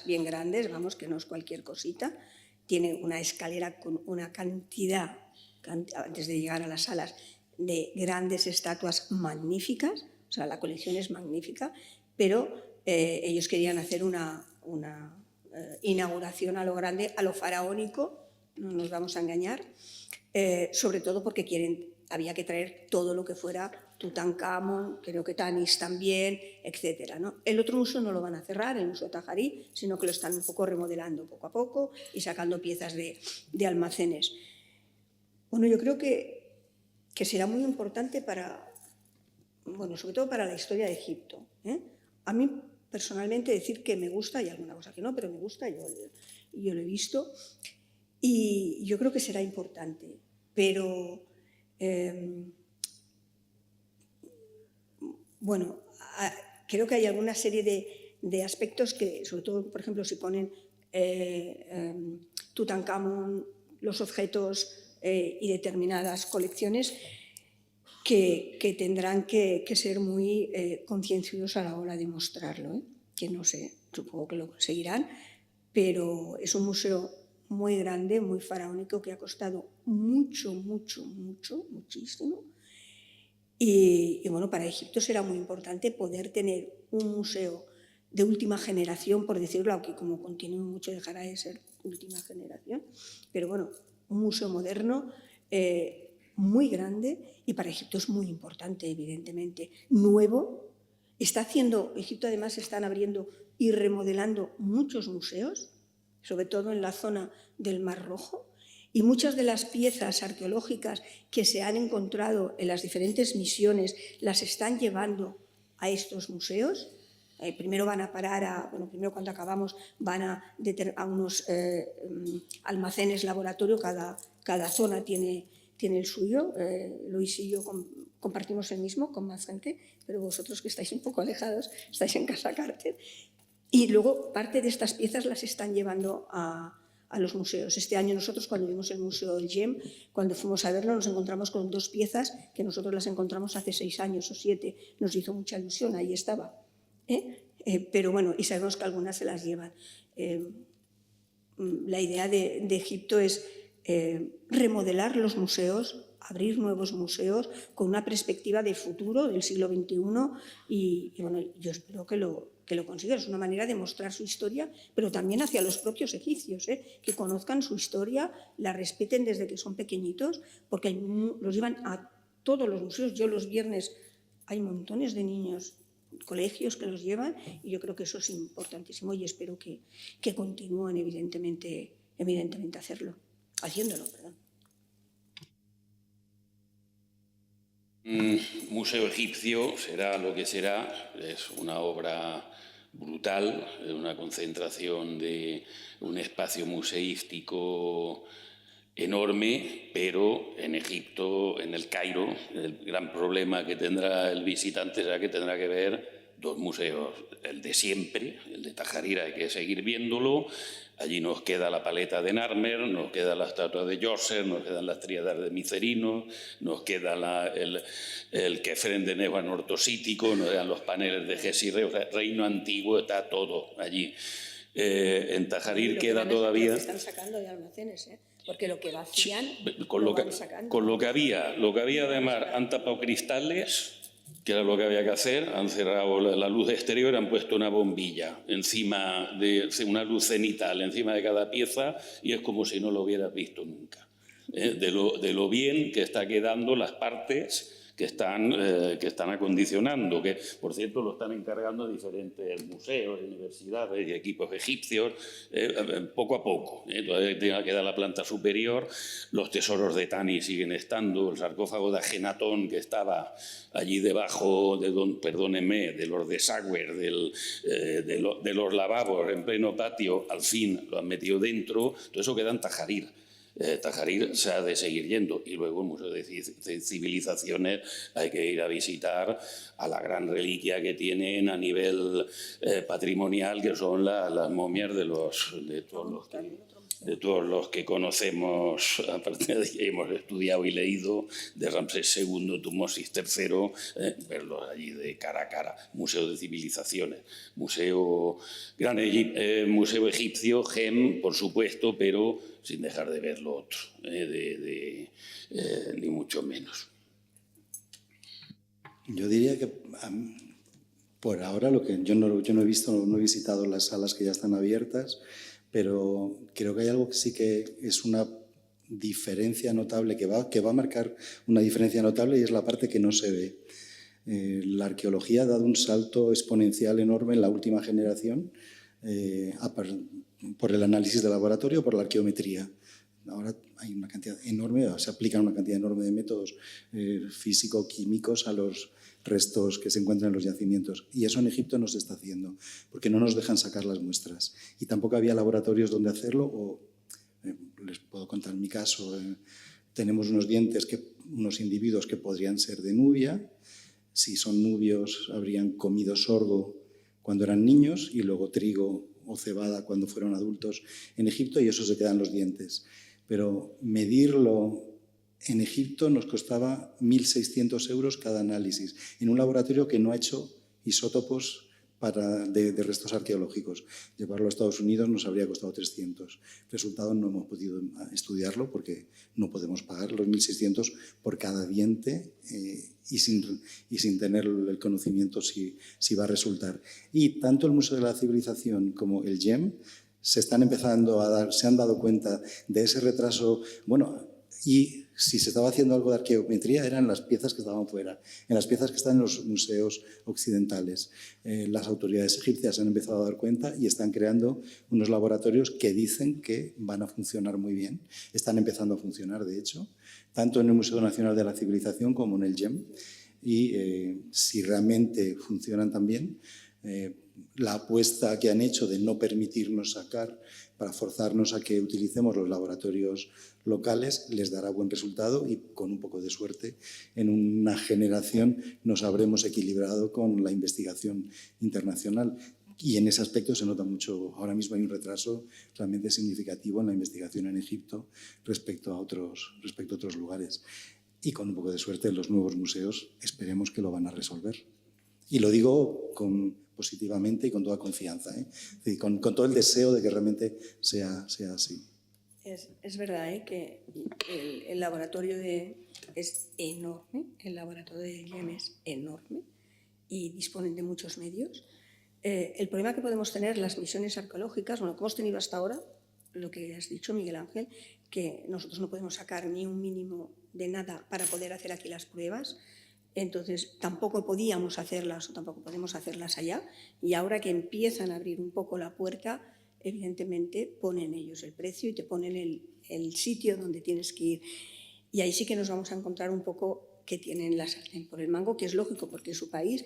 bien grandes, vamos, que no es cualquier cosita, tiene una escalera con una cantidad, antes de llegar a las salas, de grandes estatuas magníficas, o sea, la colección es magnífica, pero ellos querían hacer una inauguración a lo grande, a lo faraónico, no nos vamos a engañar, sobre todo porque había que traer todo lo que fuera Tutankamón, creo que Tanis también, etc., ¿no? El otro museo no lo van a cerrar, el Museo Tajarí, sino que lo están un poco remodelando poco a poco y sacando piezas de almacenes. Bueno, yo creo que será muy importante sobre todo para la historia de Egipto. A mí, personalmente, decir que me gusta, y alguna cosa que no, pero me gusta, yo lo he visto, y yo creo que será importante, pero bueno, creo que hay alguna serie de aspectos que, sobre todo, por ejemplo, si ponen Tutankamón, los objetos y determinadas colecciones, que tendrán que ser muy concienciosos a la hora de mostrarlo, que no sé, supongo que lo conseguirán, pero es un museo muy grande, muy faraónico, que ha costado muchísimo. Y bueno, para Egipto será muy importante poder tener un museo de última generación, por decirlo, aunque como continúe mucho dejará de ser última generación, pero bueno, un museo moderno muy grande, y para Egipto es muy importante, evidentemente. Nuevo, Egipto además están abriendo y remodelando muchos museos, sobre todo en la zona del Mar Rojo, y muchas de las piezas arqueológicas que se han encontrado en las diferentes misiones las están llevando a estos museos. Primero van a parar primero cuando acabamos van a unos almacenes laboratorio, cada zona tiene el suyo. Luis y yo compartimos el mismo con más gente, pero vosotros, que estáis un poco alejados, estáis en Casa Carter. Y luego parte de estas piezas las están llevando a los museos. Este año nosotros, cuando vimos el Museo del GEM, cuando fuimos a verlo, nos encontramos con 2 piezas que nosotros las encontramos hace 6 años o 7. Nos hizo mucha ilusión, ahí estaba. Pero bueno, y sabemos que algunas se las llevan. La idea de Egipto es remodelar los museos, abrir nuevos museos con una perspectiva de futuro del siglo XXI, y bueno, yo espero que lo consigan. Es una manera de mostrar su historia, pero también hacia los propios egipcios, que conozcan su historia, la respeten desde que son pequeñitos, porque los llevan a todos los museos. Yo los viernes hay montones de niños, colegios que los llevan, y yo creo que eso es importantísimo, y espero que continúen evidentemente haciéndolo.
Museo Egipcio será lo que será, es una obra brutal, una concentración de un espacio museístico enorme, pero en Egipto, en el Cairo, el gran problema que tendrá el visitante será que tendrá que ver 2 museos, el de siempre, el de Tajarí, hay que seguir viéndolo. Allí nos queda la paleta de Narmer, nos queda la estatua de Djoser, nos quedan las tríadas de Micerino, nos queda el Kefren de Nehuan ortosítico, nos quedan los paneles de Gesirre, o sea, Reino Antiguo, está todo allí. En Tajarí queda todavía...
Lo están sacando de almacenes, porque lo que vacían
van sacando. Con lo que había además, han tapado cristales, que era lo que había que hacer, han cerrado la luz exterior, han puesto una bombilla encima una luz cenital encima de cada pieza, y es como si no lo hubieras visto nunca. De lo bien que está quedando las partes que están acondicionando, que por cierto lo están encargando diferentes museos, universidades y equipos egipcios, poco a poco. Todavía queda la planta superior, los tesoros de Tani siguen estando, el sarcófago de Ajenatón, que estaba allí debajo de los desagües, de los lavabos en pleno patio, al fin lo han metido dentro. Todo eso queda en Tajarí. Tajarí se ha de seguir yendo, y luego el Museo de Civilizaciones hay que ir a visitar a la gran reliquia que tienen a nivel patrimonial, que son las momias de todos los de todos los que conocemos, a partir de que hemos estudiado y leído, de Ramsés II, Tutmosis III, verlos allí de cara a cara. Museo de Civilizaciones, Museo Egipcio, GEM, por supuesto, pero sin dejar de ver lo otro, ni mucho menos.
Yo diría que por ahora yo no he visto, no he visitado las salas que ya están abiertas, pero creo que hay algo que sí que es una diferencia notable, que va a marcar una diferencia notable, y es la parte que no se ve. La arqueología ha dado un salto exponencial enorme en la última generación por el análisis de laboratorio, por la arqueometría. Ahora hay una cantidad enorme, se aplican una cantidad enorme de métodos físico-químicos a los restos que se encuentran en los yacimientos. Y eso en Egipto no se está haciendo, porque no nos dejan sacar las muestras. Y tampoco había laboratorios donde hacerlo. Les puedo contar mi caso. Tenemos unos dientes, unos individuos que podrían ser de Nubia. Si son nubios, habrían comido sorgo cuando eran niños y luego trigo o cebada cuando fueron adultos en Egipto, y eso se queda en los dientes. Pero medirlo en Egipto nos costaba 1.600 euros cada análisis, en un laboratorio que no ha hecho isótopos de restos arqueológicos. Llevarlo a Estados Unidos nos habría costado 300. Resultado, no hemos podido estudiarlo porque no podemos pagar los 1.600 por cada diente y sin tener el conocimiento si va a resultar. Y tanto el Museo de la Civilización como el GEM se han dado cuenta de ese retraso. Y si se estaba haciendo algo de arqueometría eran las piezas que estaban fuera, en las piezas que están en los museos occidentales. Las autoridades egipcias se han empezado a dar cuenta y están creando unos laboratorios que dicen que van a funcionar muy bien. Están empezando a funcionar, de hecho, tanto en el Museo Nacional de la Civilización como en el GEM. Y si realmente funcionan tan bien, la apuesta que han hecho de no permitirnos sacar para forzarnos a que utilicemos los laboratorios locales les dará buen resultado, y con un poco de suerte en una generación nos habremos equilibrado con la investigación internacional. Y en ese aspecto se nota mucho. Ahora mismo hay un retraso realmente significativo en la investigación en Egipto respecto a otros lugares. Y con un poco de suerte los nuevos museos esperemos que lo van a resolver. Y lo digo positivamente y con toda confianza, con todo el deseo de que realmente sea así.
Es verdad que el laboratorio es enorme, el laboratorio de GEM es enorme y disponen de muchos medios. El problema que podemos tener las misiones arqueológicas, que hemos tenido hasta ahora, lo que has dicho, Miguel Ángel, que nosotros no podemos sacar ni un mínimo de nada para poder hacer aquí las pruebas. Entonces tampoco podíamos hacerlas o tampoco podemos hacerlas allá, y ahora que empiezan a abrir un poco la puerta, evidentemente ponen ellos el precio y te ponen el sitio donde tienes que ir. Y ahí sí que nos vamos a encontrar un poco que tienen la sartén por el mango, que es lógico porque es su país,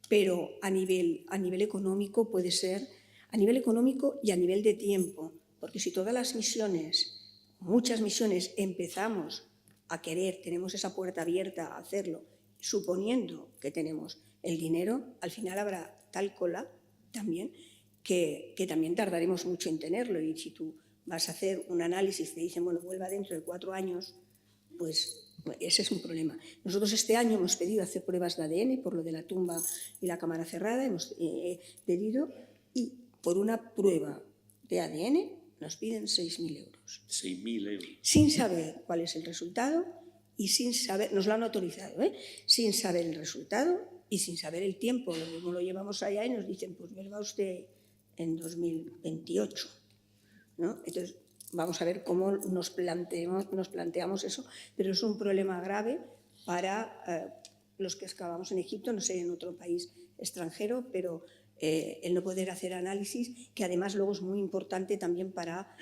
pero a nivel económico puede ser, a nivel económico y a nivel de tiempo, porque si todas las misiones, muchas misiones, empezamos a querer, tenemos esa puerta abierta a hacerlo, suponiendo que tenemos el dinero, al final habrá tal cola también que también tardaremos mucho en tenerlo. Y si tú vas a hacer un análisis y te dicen, vuelva dentro de 4 años, pues ese es un problema. Nosotros este año hemos pedido hacer pruebas de ADN por lo de la tumba y la cámara cerrada, hemos pedido, y por una prueba de ADN nos piden 6.000 euros.
6.000 euros.
Sin saber cuál es el resultado y sin saber, nos lo han autorizado, sin saber el resultado y sin saber el tiempo. Lo mismo lo llevamos allá y nos dicen, pues vuelva usted en 2028, ¿no? Entonces, vamos a ver cómo nos planteamos eso, pero es un problema grave para los que excavamos en Egipto, no sé, en otro país extranjero, pero el no poder hacer análisis, que además luego es muy importante también para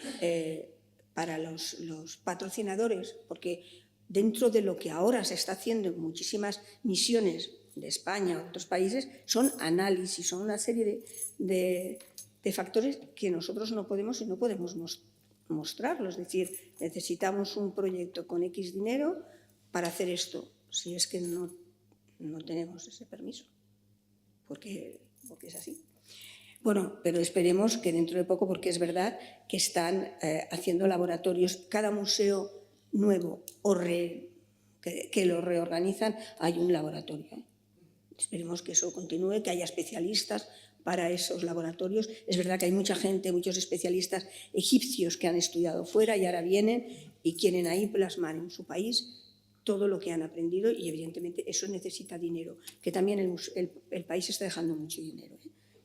los patrocinadores, porque dentro de lo que ahora se está haciendo en muchísimas misiones de España o de otros países, son análisis, son una serie de factores que nosotros no podemos y no podemos mostrarlos. Es decir, necesitamos un proyecto con X dinero para hacer esto, si es que no tenemos ese permiso, porque es así. Bueno, pero esperemos que dentro de poco, porque es verdad que están haciendo laboratorios. Cada museo nuevo que lo reorganizan, hay un laboratorio. Esperemos que eso continúe, que haya especialistas para esos laboratorios. Es verdad que hay mucha gente, muchos especialistas egipcios que han estudiado fuera y ahora vienen y quieren ahí plasmar en su país todo lo que han aprendido, y evidentemente eso necesita dinero, que también el país está dejando mucho dinero,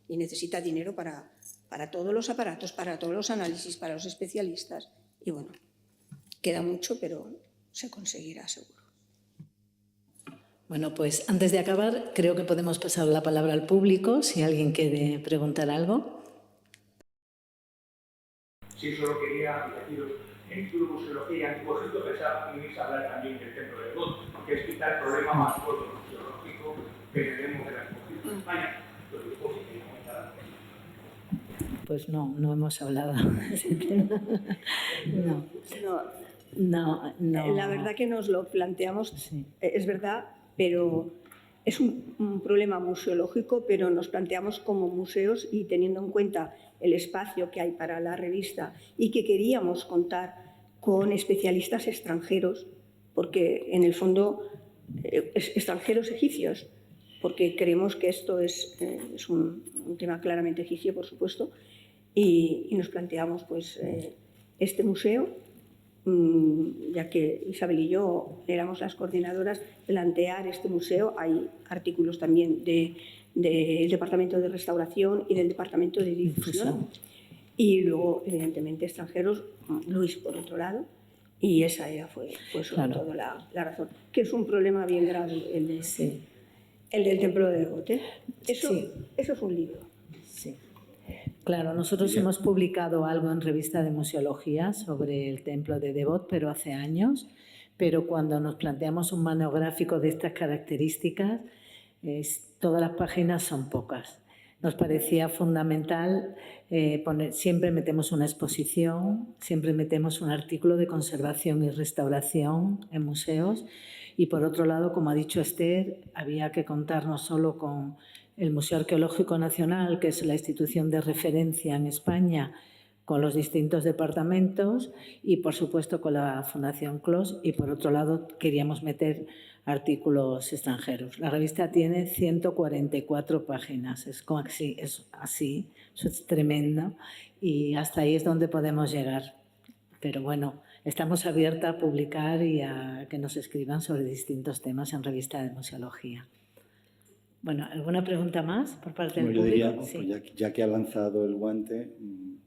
y necesita dinero para todos los aparatos, para todos los análisis, para los especialistas. Y bueno, queda mucho, pero se conseguirá seguro.
Bueno, pues antes de acabar, creo que podemos pasar la palabra al público, si alguien quiere preguntar algo.
Sí, solo quería deciros, en Instituto de Museología y Antiguo Egipto pensaba que ibais a hablar también del templo de Debod, que es quizá el problema más gordo museológico que tenemos de la exposición en España. Pues después, si queréis comentar algo.
Pues no hemos hablado de ese tema. No.
La verdad que nos lo planteamos,
Sí.
Es verdad, pero es un problema museológico, pero nos planteamos como museos y teniendo en cuenta el espacio que hay para la revista y que queríamos contar con especialistas extranjeros, porque en el fondo extranjeros egipcios, porque creemos que esto es un tema claramente egipcio, por supuesto, y nos planteamos pues, este museo, ya que Isabel y yo éramos las coordinadoras, plantear este museo. Hay artículos también del Departamento de Restauración y del Departamento de Difusión. Y luego, evidentemente, extranjeros, Luis por otro lado, y esa fue sobre todo la razón. Que es un problema bien grave el del templo de Debod. Eso es un libro.
Sí. Claro, nosotros hemos publicado algo en Revista de Museología sobre el templo de Debod, pero hace años. Pero cuando nos planteamos un monográfico de estas características, todas las páginas son pocas. Nos parecía fundamental siempre metemos una exposición, siempre metemos un artículo de conservación y restauración en museos, y por otro lado, como ha dicho Esther, había que contar no solo con el Museo Arqueológico Nacional, que es la institución de referencia en España, con los distintos departamentos, y por supuesto con la Fundación CLOS, y por otro lado queríamos meter artículos extranjeros. La revista tiene 144 páginas, eso es tremendo, y hasta ahí es donde podemos llegar. Pero bueno, estamos abiertas a publicar y a que nos escriban sobre distintos temas en Revista de Museología. Bueno, ¿alguna pregunta más por parte del público?
Yo diría,
Sí.
pues ya que ha lanzado el guante,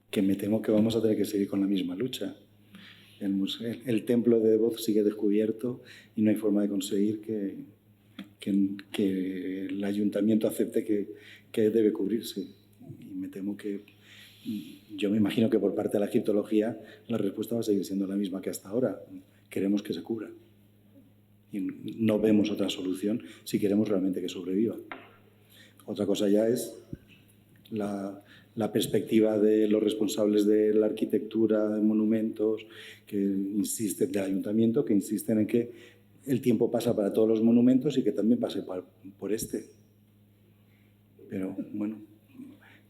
que me temo que vamos a tener que seguir con la misma lucha. El templo de Debod sigue descubierto y no hay forma de conseguir que el ayuntamiento acepte que debe cubrirse. Y me temo que, yo me imagino que por parte de la egiptología la respuesta va a seguir siendo la misma que hasta ahora. Queremos que se cubra. Y no vemos otra solución si queremos realmente que sobreviva. Otra cosa ya es la perspectiva de los responsables de la arquitectura, de monumentos, que insisten, del ayuntamiento, que insisten en que el tiempo pasa para todos los monumentos y que también pase por este. Pero bueno,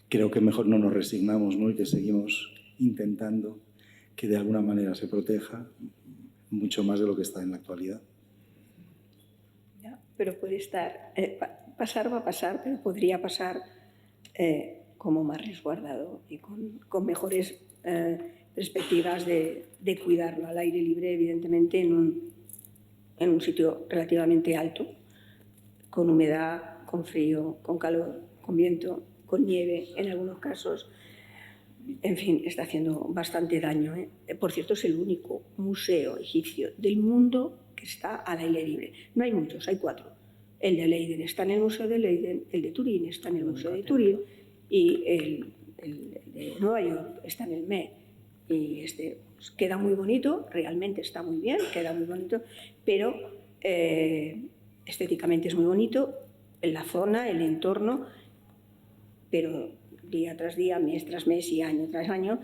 creo que mejor no nos resignamos, ¿no? Y que seguimos intentando que de alguna manera se proteja mucho más de lo que está en la actualidad.
Pero puede estar, pasar va a pasar, pero podría pasar como más resguardado y con mejores perspectivas de cuidarlo al aire libre, evidentemente en un sitio relativamente alto, con humedad, con frío, con calor, con viento, con nieve en algunos casos. En fin, está haciendo bastante daño. Por cierto, es el único museo egipcio del mundo que está al aire libre. No hay muchos, hay 4. El de Leiden está en el Museo de Leiden, el de Turín está en el Museo de Turín y el de Nueva York está en el Met. Y pues, queda muy bonito, realmente está muy bien, queda muy bonito, pero estéticamente es muy bonito, en la zona, el entorno, pero día tras día, mes tras mes y año tras año,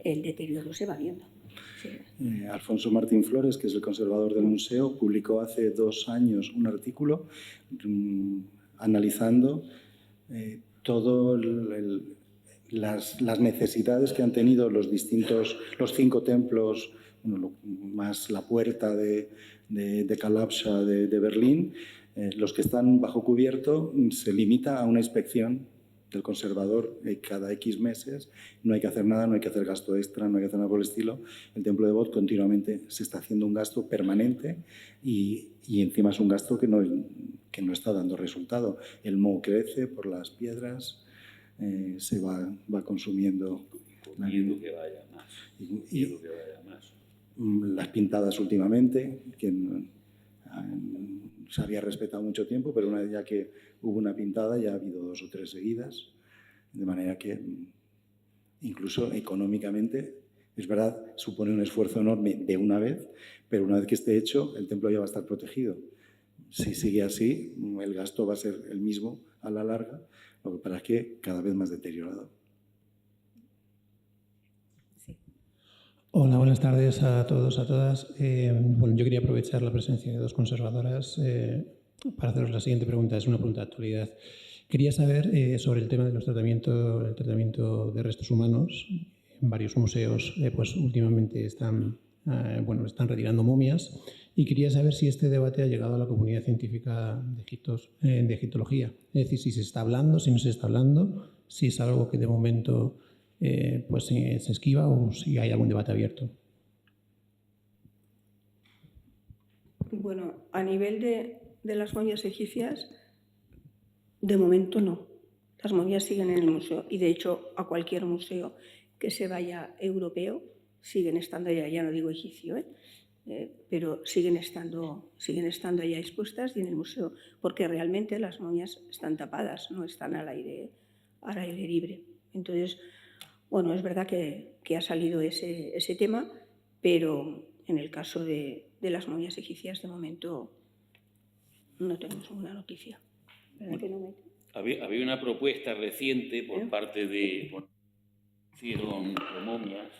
el deterioro se va viendo. Sí.
Alfonso Martín Flores, que es el conservador del museo, publicó hace 2 años un artículo analizando todo las necesidades que han tenido los 5 templos, bueno, más la puerta de Kalabsha de Berlín, los que están bajo cubierto, se limita a una inspección del conservador cada X meses. No hay que hacer nada, no hay que hacer gasto extra, no hay que hacer nada por el estilo. El templo de Bodh continuamente se está haciendo un gasto permanente y encima es un gasto que no está dando resultado. El moho crece por las piedras, se va consumiendo.
Miedo que vaya más. Miedo que vaya más.
Las pintadas últimamente, que se había respetado mucho tiempo, pero una vez ya que hubo una pintada ya ha habido 2 o 3 seguidas, de manera que incluso económicamente, es verdad, supone un esfuerzo enorme de una vez, pero una vez que esté hecho, el templo ya va a estar protegido. Si sigue así, el gasto va a ser el mismo a la larga, lo que pasa es que cada vez más deteriorado.
Hola, buenas tardes a todos, a todas. Bueno, yo quería aprovechar la presencia de 2 conservadoras para haceros la siguiente pregunta. Es una pregunta de actualidad. Quería saber sobre el tema de el tratamiento de restos humanos. En varios museos, pues últimamente están retirando momias, y quería saber si este debate ha llegado a la comunidad científica de egiptología. Es decir, si se está hablando, si no se está hablando, si es algo que de momento pues se esquiva o si hay algún debate abierto.
Bueno, a nivel de las momias egipcias, de momento no. Las momias siguen en el museo y, de hecho, a cualquier museo que se vaya europeo siguen estando allá, ya no digo egipcio, pero siguen estando allá expuestas y en el museo, porque realmente las momias están tapadas, no están al aire libre. Entonces, bueno, es verdad que ha salido ese tema, pero en el caso de las momias egipcias, de momento no tenemos ninguna noticia. ¿Verdad que no?
Había una propuesta reciente por parte de... hicieron momias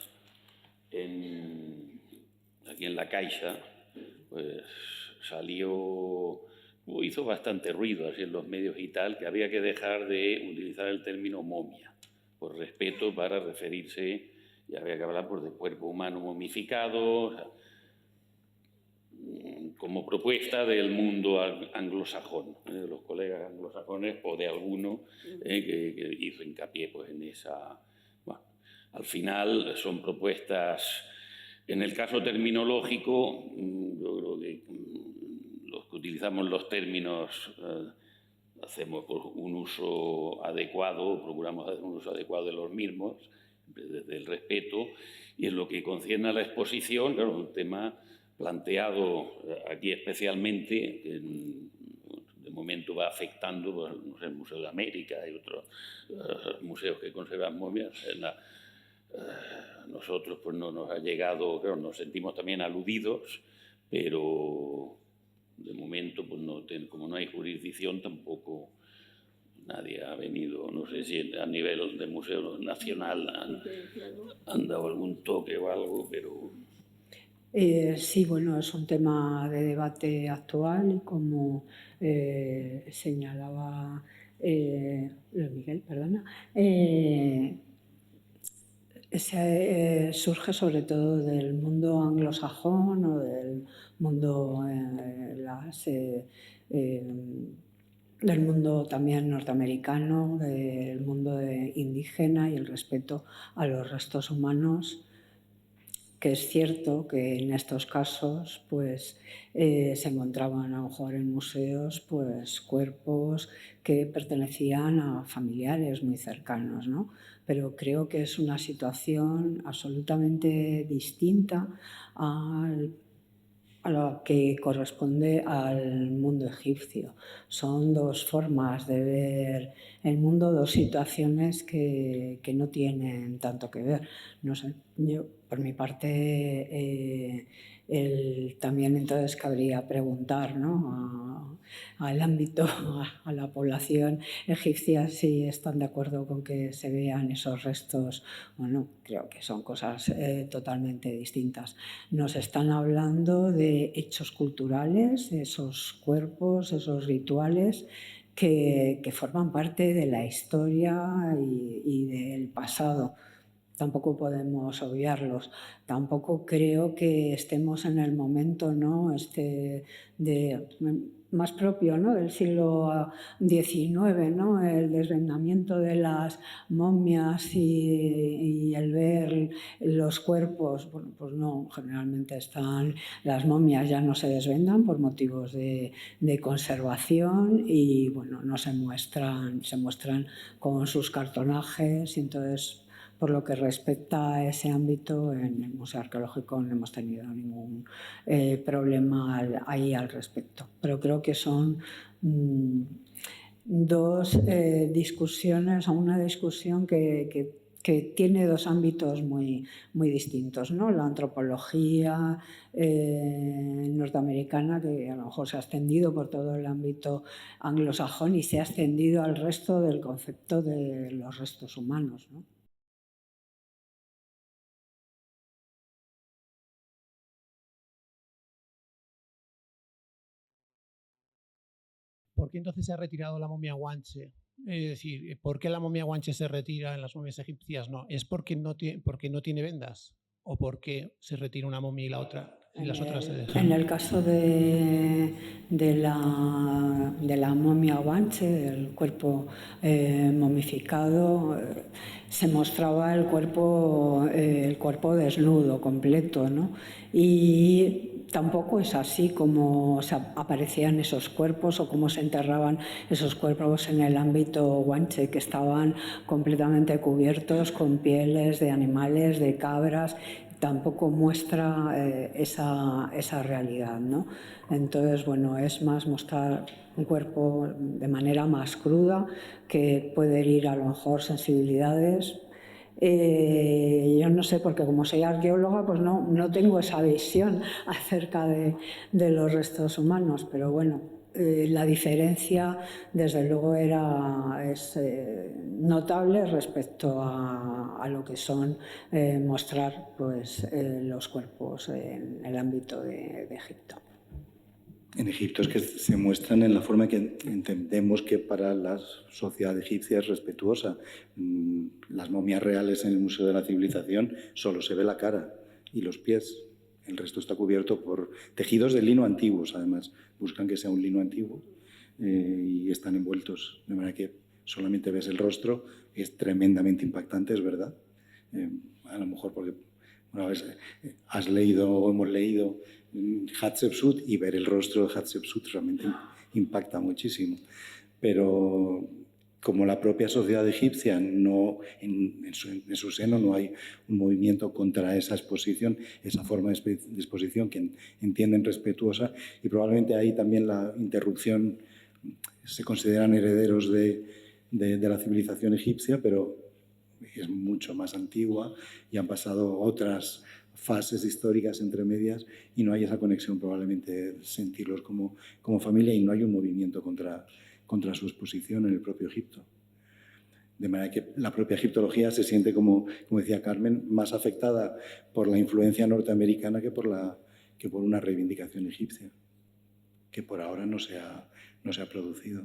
aquí en la Caixa, pues hizo bastante ruido así en los medios y tal, que había que dejar de utilizar el término momia, por respeto para referirse, y había que hablar de cuerpo humano momificado, o sea, como propuesta del mundo anglosajón, de los colegas anglosajones o de alguno que hizo hincapié pues, en esa... Bueno, al final son propuestas, en el caso terminológico, yo creo que los que utilizamos los términos hacemos un uso adecuado, procuramos hacer un uso adecuado de los mismos, desde el respeto, y en lo que concierne a la exposición, claro, un tema planteado aquí especialmente, que de momento va afectando pues, no sé, el Museo de América y otros museos que conservan momias. Nosotros pues, no nos ha llegado, claro, nos sentimos también aludidos, pero de momento, pues, como no hay jurisdicción, tampoco nadie ha venido, no sé si a nivel de Museo Nacional han dado algún toque o algo, pero...
Sí, bueno, es un tema de debate actual y como señalaba Miguel, perdona, surge sobre todo del mundo anglosajón o del mundo del mundo también norteamericano, del mundo indígena y el respeto a los restos humanos, que es cierto que en estos casos pues, se encontraban a lo mejor en museos pues, cuerpos que pertenecían a familiares muy cercanos, ¿no? Pero creo que es una situación absolutamente distinta a lo que corresponde al mundo egipcio. Son 2 formas de ver el mundo, 2 situaciones que no tienen tanto que ver. No sé, yo por mi parte también entonces cabría preguntar, ¿no? al ámbito, a la población egipcia si están de acuerdo con que se vean esos restos o no. Creo que son cosas totalmente distintas. Nos están hablando de hechos culturales, esos cuerpos, esos rituales que forman parte de la historia y del pasado. Tampoco podemos obviarlos. Tampoco creo que estemos en el momento, ¿no?, más propio, ¿no?, del siglo XIX, ¿no?, el desvendamiento de las momias y el ver los cuerpos. Bueno, pues no, generalmente las momias ya no se desvendan por motivos de conservación y bueno, no se muestran con sus cartonajes y entonces, por lo que respecta a ese ámbito, en el Museo Arqueológico no hemos tenido ningún problema ahí al respecto. Pero creo que son dos discusiones, o una discusión que tiene dos ámbitos muy distintos, ¿no? La antropología norteamericana, que a lo mejor se ha extendido por todo el ámbito anglosajón y se ha extendido al resto del concepto de los restos humanos, ¿no?
¿Por qué entonces se ha retirado la momia guanche? Es decir, ¿por qué la momia guanche se retira en las momias egipcias? No, ¿es porque no tiene vendas? ¿O porque se retira una momia y la otra y las otras se dejan?
En el caso de la momia guanche, el cuerpo momificado, se mostraba el cuerpo desnudo, completo, ¿no? Y tampoco es así como aparecían esos cuerpos o cómo se enterraban esos cuerpos en el ámbito guanche, que estaban completamente cubiertos con pieles de animales, de cabras. Tampoco muestra esa realidad, ¿no? Entonces, bueno, es más mostrar un cuerpo de manera más cruda, que puede herir a lo mejor sensibilidades. Yo no sé, porque como soy arqueóloga, pues no tengo esa visión acerca de los restos humanos, pero bueno, la diferencia desde luego es notable respecto a lo que son mostrar pues, los cuerpos en el ámbito de Egipto.
En Egipto es que se muestran en la forma que entendemos que para la sociedad egipcia es respetuosa. Las momias reales en el Museo de la Civilización solo se ve la cara y los pies. El resto está cubierto por tejidos de lino antiguos, además. Buscan que sea un lino antiguo y están envueltos. De manera que solamente ves el rostro. Es tremendamente impactante, es verdad. A lo mejor porque una vez has leído o hemos leído Hatshepsut, y ver el rostro de Hatshepsut realmente impacta muchísimo. Pero como la propia sociedad egipcia, en su seno no hay un movimiento contra esa exposición, esa forma de exposición que entienden respetuosa, y probablemente ahí también la interrupción, se consideran herederos de la civilización egipcia, pero es mucho más antigua y han pasado otras fases históricas entre medias y no hay esa conexión, probablemente sentirlos como familia, y no hay un movimiento contra su exposición en el propio Egipto. De manera que la propia egiptología se siente, como decía Carmen, más afectada por la influencia norteamericana que por una reivindicación egipcia, que por ahora no se ha producido.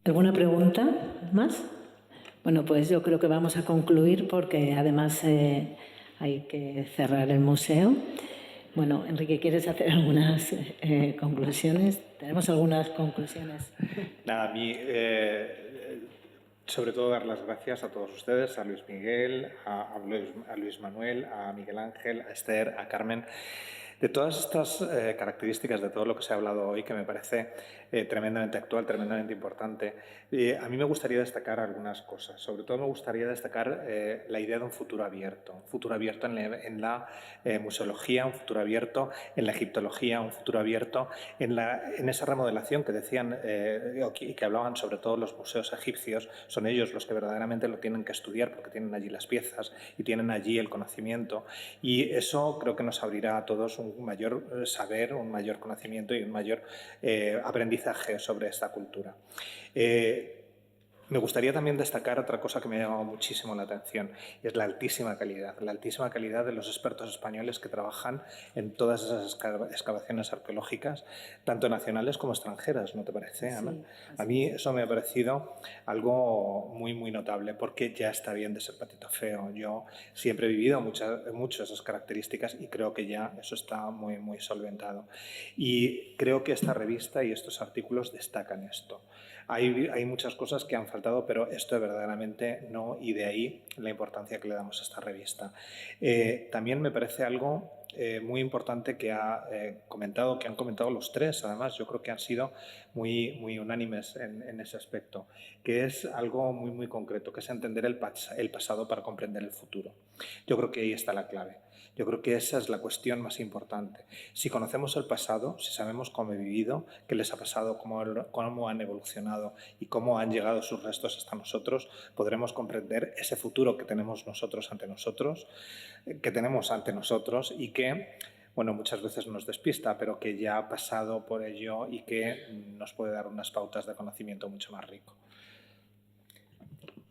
¿Alguna pregunta más? Bueno, pues yo creo que vamos a concluir porque además hay que cerrar el museo. Bueno, Enrique, ¿quieres hacer algunas conclusiones? Tenemos algunas conclusiones.
Nada, a mí, sobre todo dar las gracias a todos ustedes, a Luis Miguel, a Luis Manuel, a Miguel Ángel, a Esther, a Carmen, de todas estas características, de todo lo que se ha hablado hoy, que me parece tremendamente actual, tremendamente importante. A mí me gustaría destacar algunas cosas. Sobre todo me gustaría destacar la idea de un futuro abierto en la museología, un futuro abierto en la egiptología, un futuro abierto en esa remodelación que decían y que hablaban sobre todo los museos egipcios. Son ellos los que verdaderamente lo tienen que estudiar porque tienen allí las piezas y tienen allí el conocimiento, y eso creo que nos abrirá a todos un mayor saber, un mayor conocimiento y un mayor aprendizaje sobre esta cultura. Me gustaría también destacar otra cosa que me ha llamado muchísimo la atención, y es la altísima calidad de los expertos españoles que trabajan en todas esas excavaciones arqueológicas, tanto nacionales como extranjeras, ¿no te parece, Ana?
Sí,
A mí eso me ha parecido algo muy, muy notable, porque ya está bien de ser patito feo. Yo siempre he vivido mucho esas características y creo que ya eso está muy, muy solventado. Y creo que esta revista y estos artículos destacan esto. Hay muchas cosas que han faltado, pero esto verdaderamente no, y de ahí la importancia que le damos a esta revista. También me parece algo muy importante que han comentado los tres, además, yo creo que han sido muy, muy unánimes en ese aspecto, que es algo muy, muy concreto, que es entender el pasado para comprender el futuro. Yo creo que ahí está la clave. Yo creo que esa es la cuestión más importante. Si conocemos el pasado, si sabemos cómo he vivido, qué les ha pasado, cómo han evolucionado y cómo han llegado sus restos hasta nosotros, podremos comprender ese futuro que tenemos nosotros ante nosotros, y que, bueno, muchas veces nos despista, pero que ya ha pasado por ello y que nos puede dar unas pautas de conocimiento mucho más rico.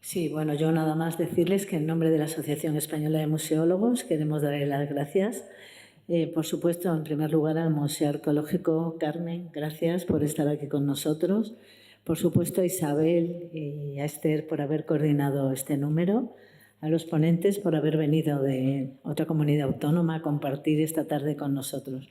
Sí, bueno, yo nada más decirles que en nombre de la Asociación Española de Museólogos queremos darle las gracias. Por supuesto, en primer lugar al Museo Arqueológico. Carmen, gracias por estar aquí con nosotros. Por supuesto a Isabel y a Esther por haber coordinado este número, a los ponentes por haber venido de otra comunidad autónoma a compartir esta tarde con nosotros.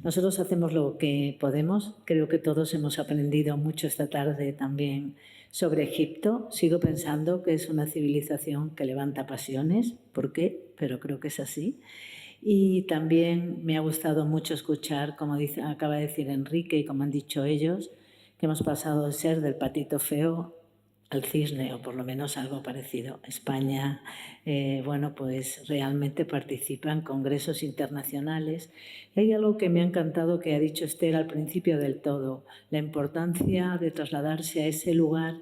Nosotros hacemos lo que podemos. Creo que todos hemos aprendido mucho esta tarde también sobre Egipto. Sigo pensando que es una civilización que levanta pasiones. ¿Por qué? Pero creo que es así. Y también me ha gustado mucho escuchar, como acaba de decir Enrique y como han dicho ellos, que hemos pasado de ser del patito feo al cisne, o por lo menos algo parecido. España, bueno, pues realmente participa en congresos internacionales. Y hay algo que me ha encantado que ha dicho Esther al principio del todo, la importancia de trasladarse a ese lugar,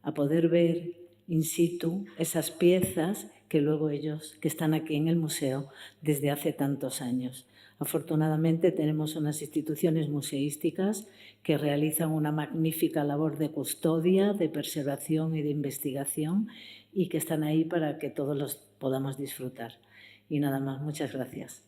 a poder ver in situ esas piezas que luego ellos, que están aquí en el museo desde hace tantos años. Afortunadamente tenemos unas instituciones museísticas que realizan una magnífica labor de custodia, de preservación y de investigación, y que están ahí para que todos los podamos disfrutar. Y nada más, muchas gracias.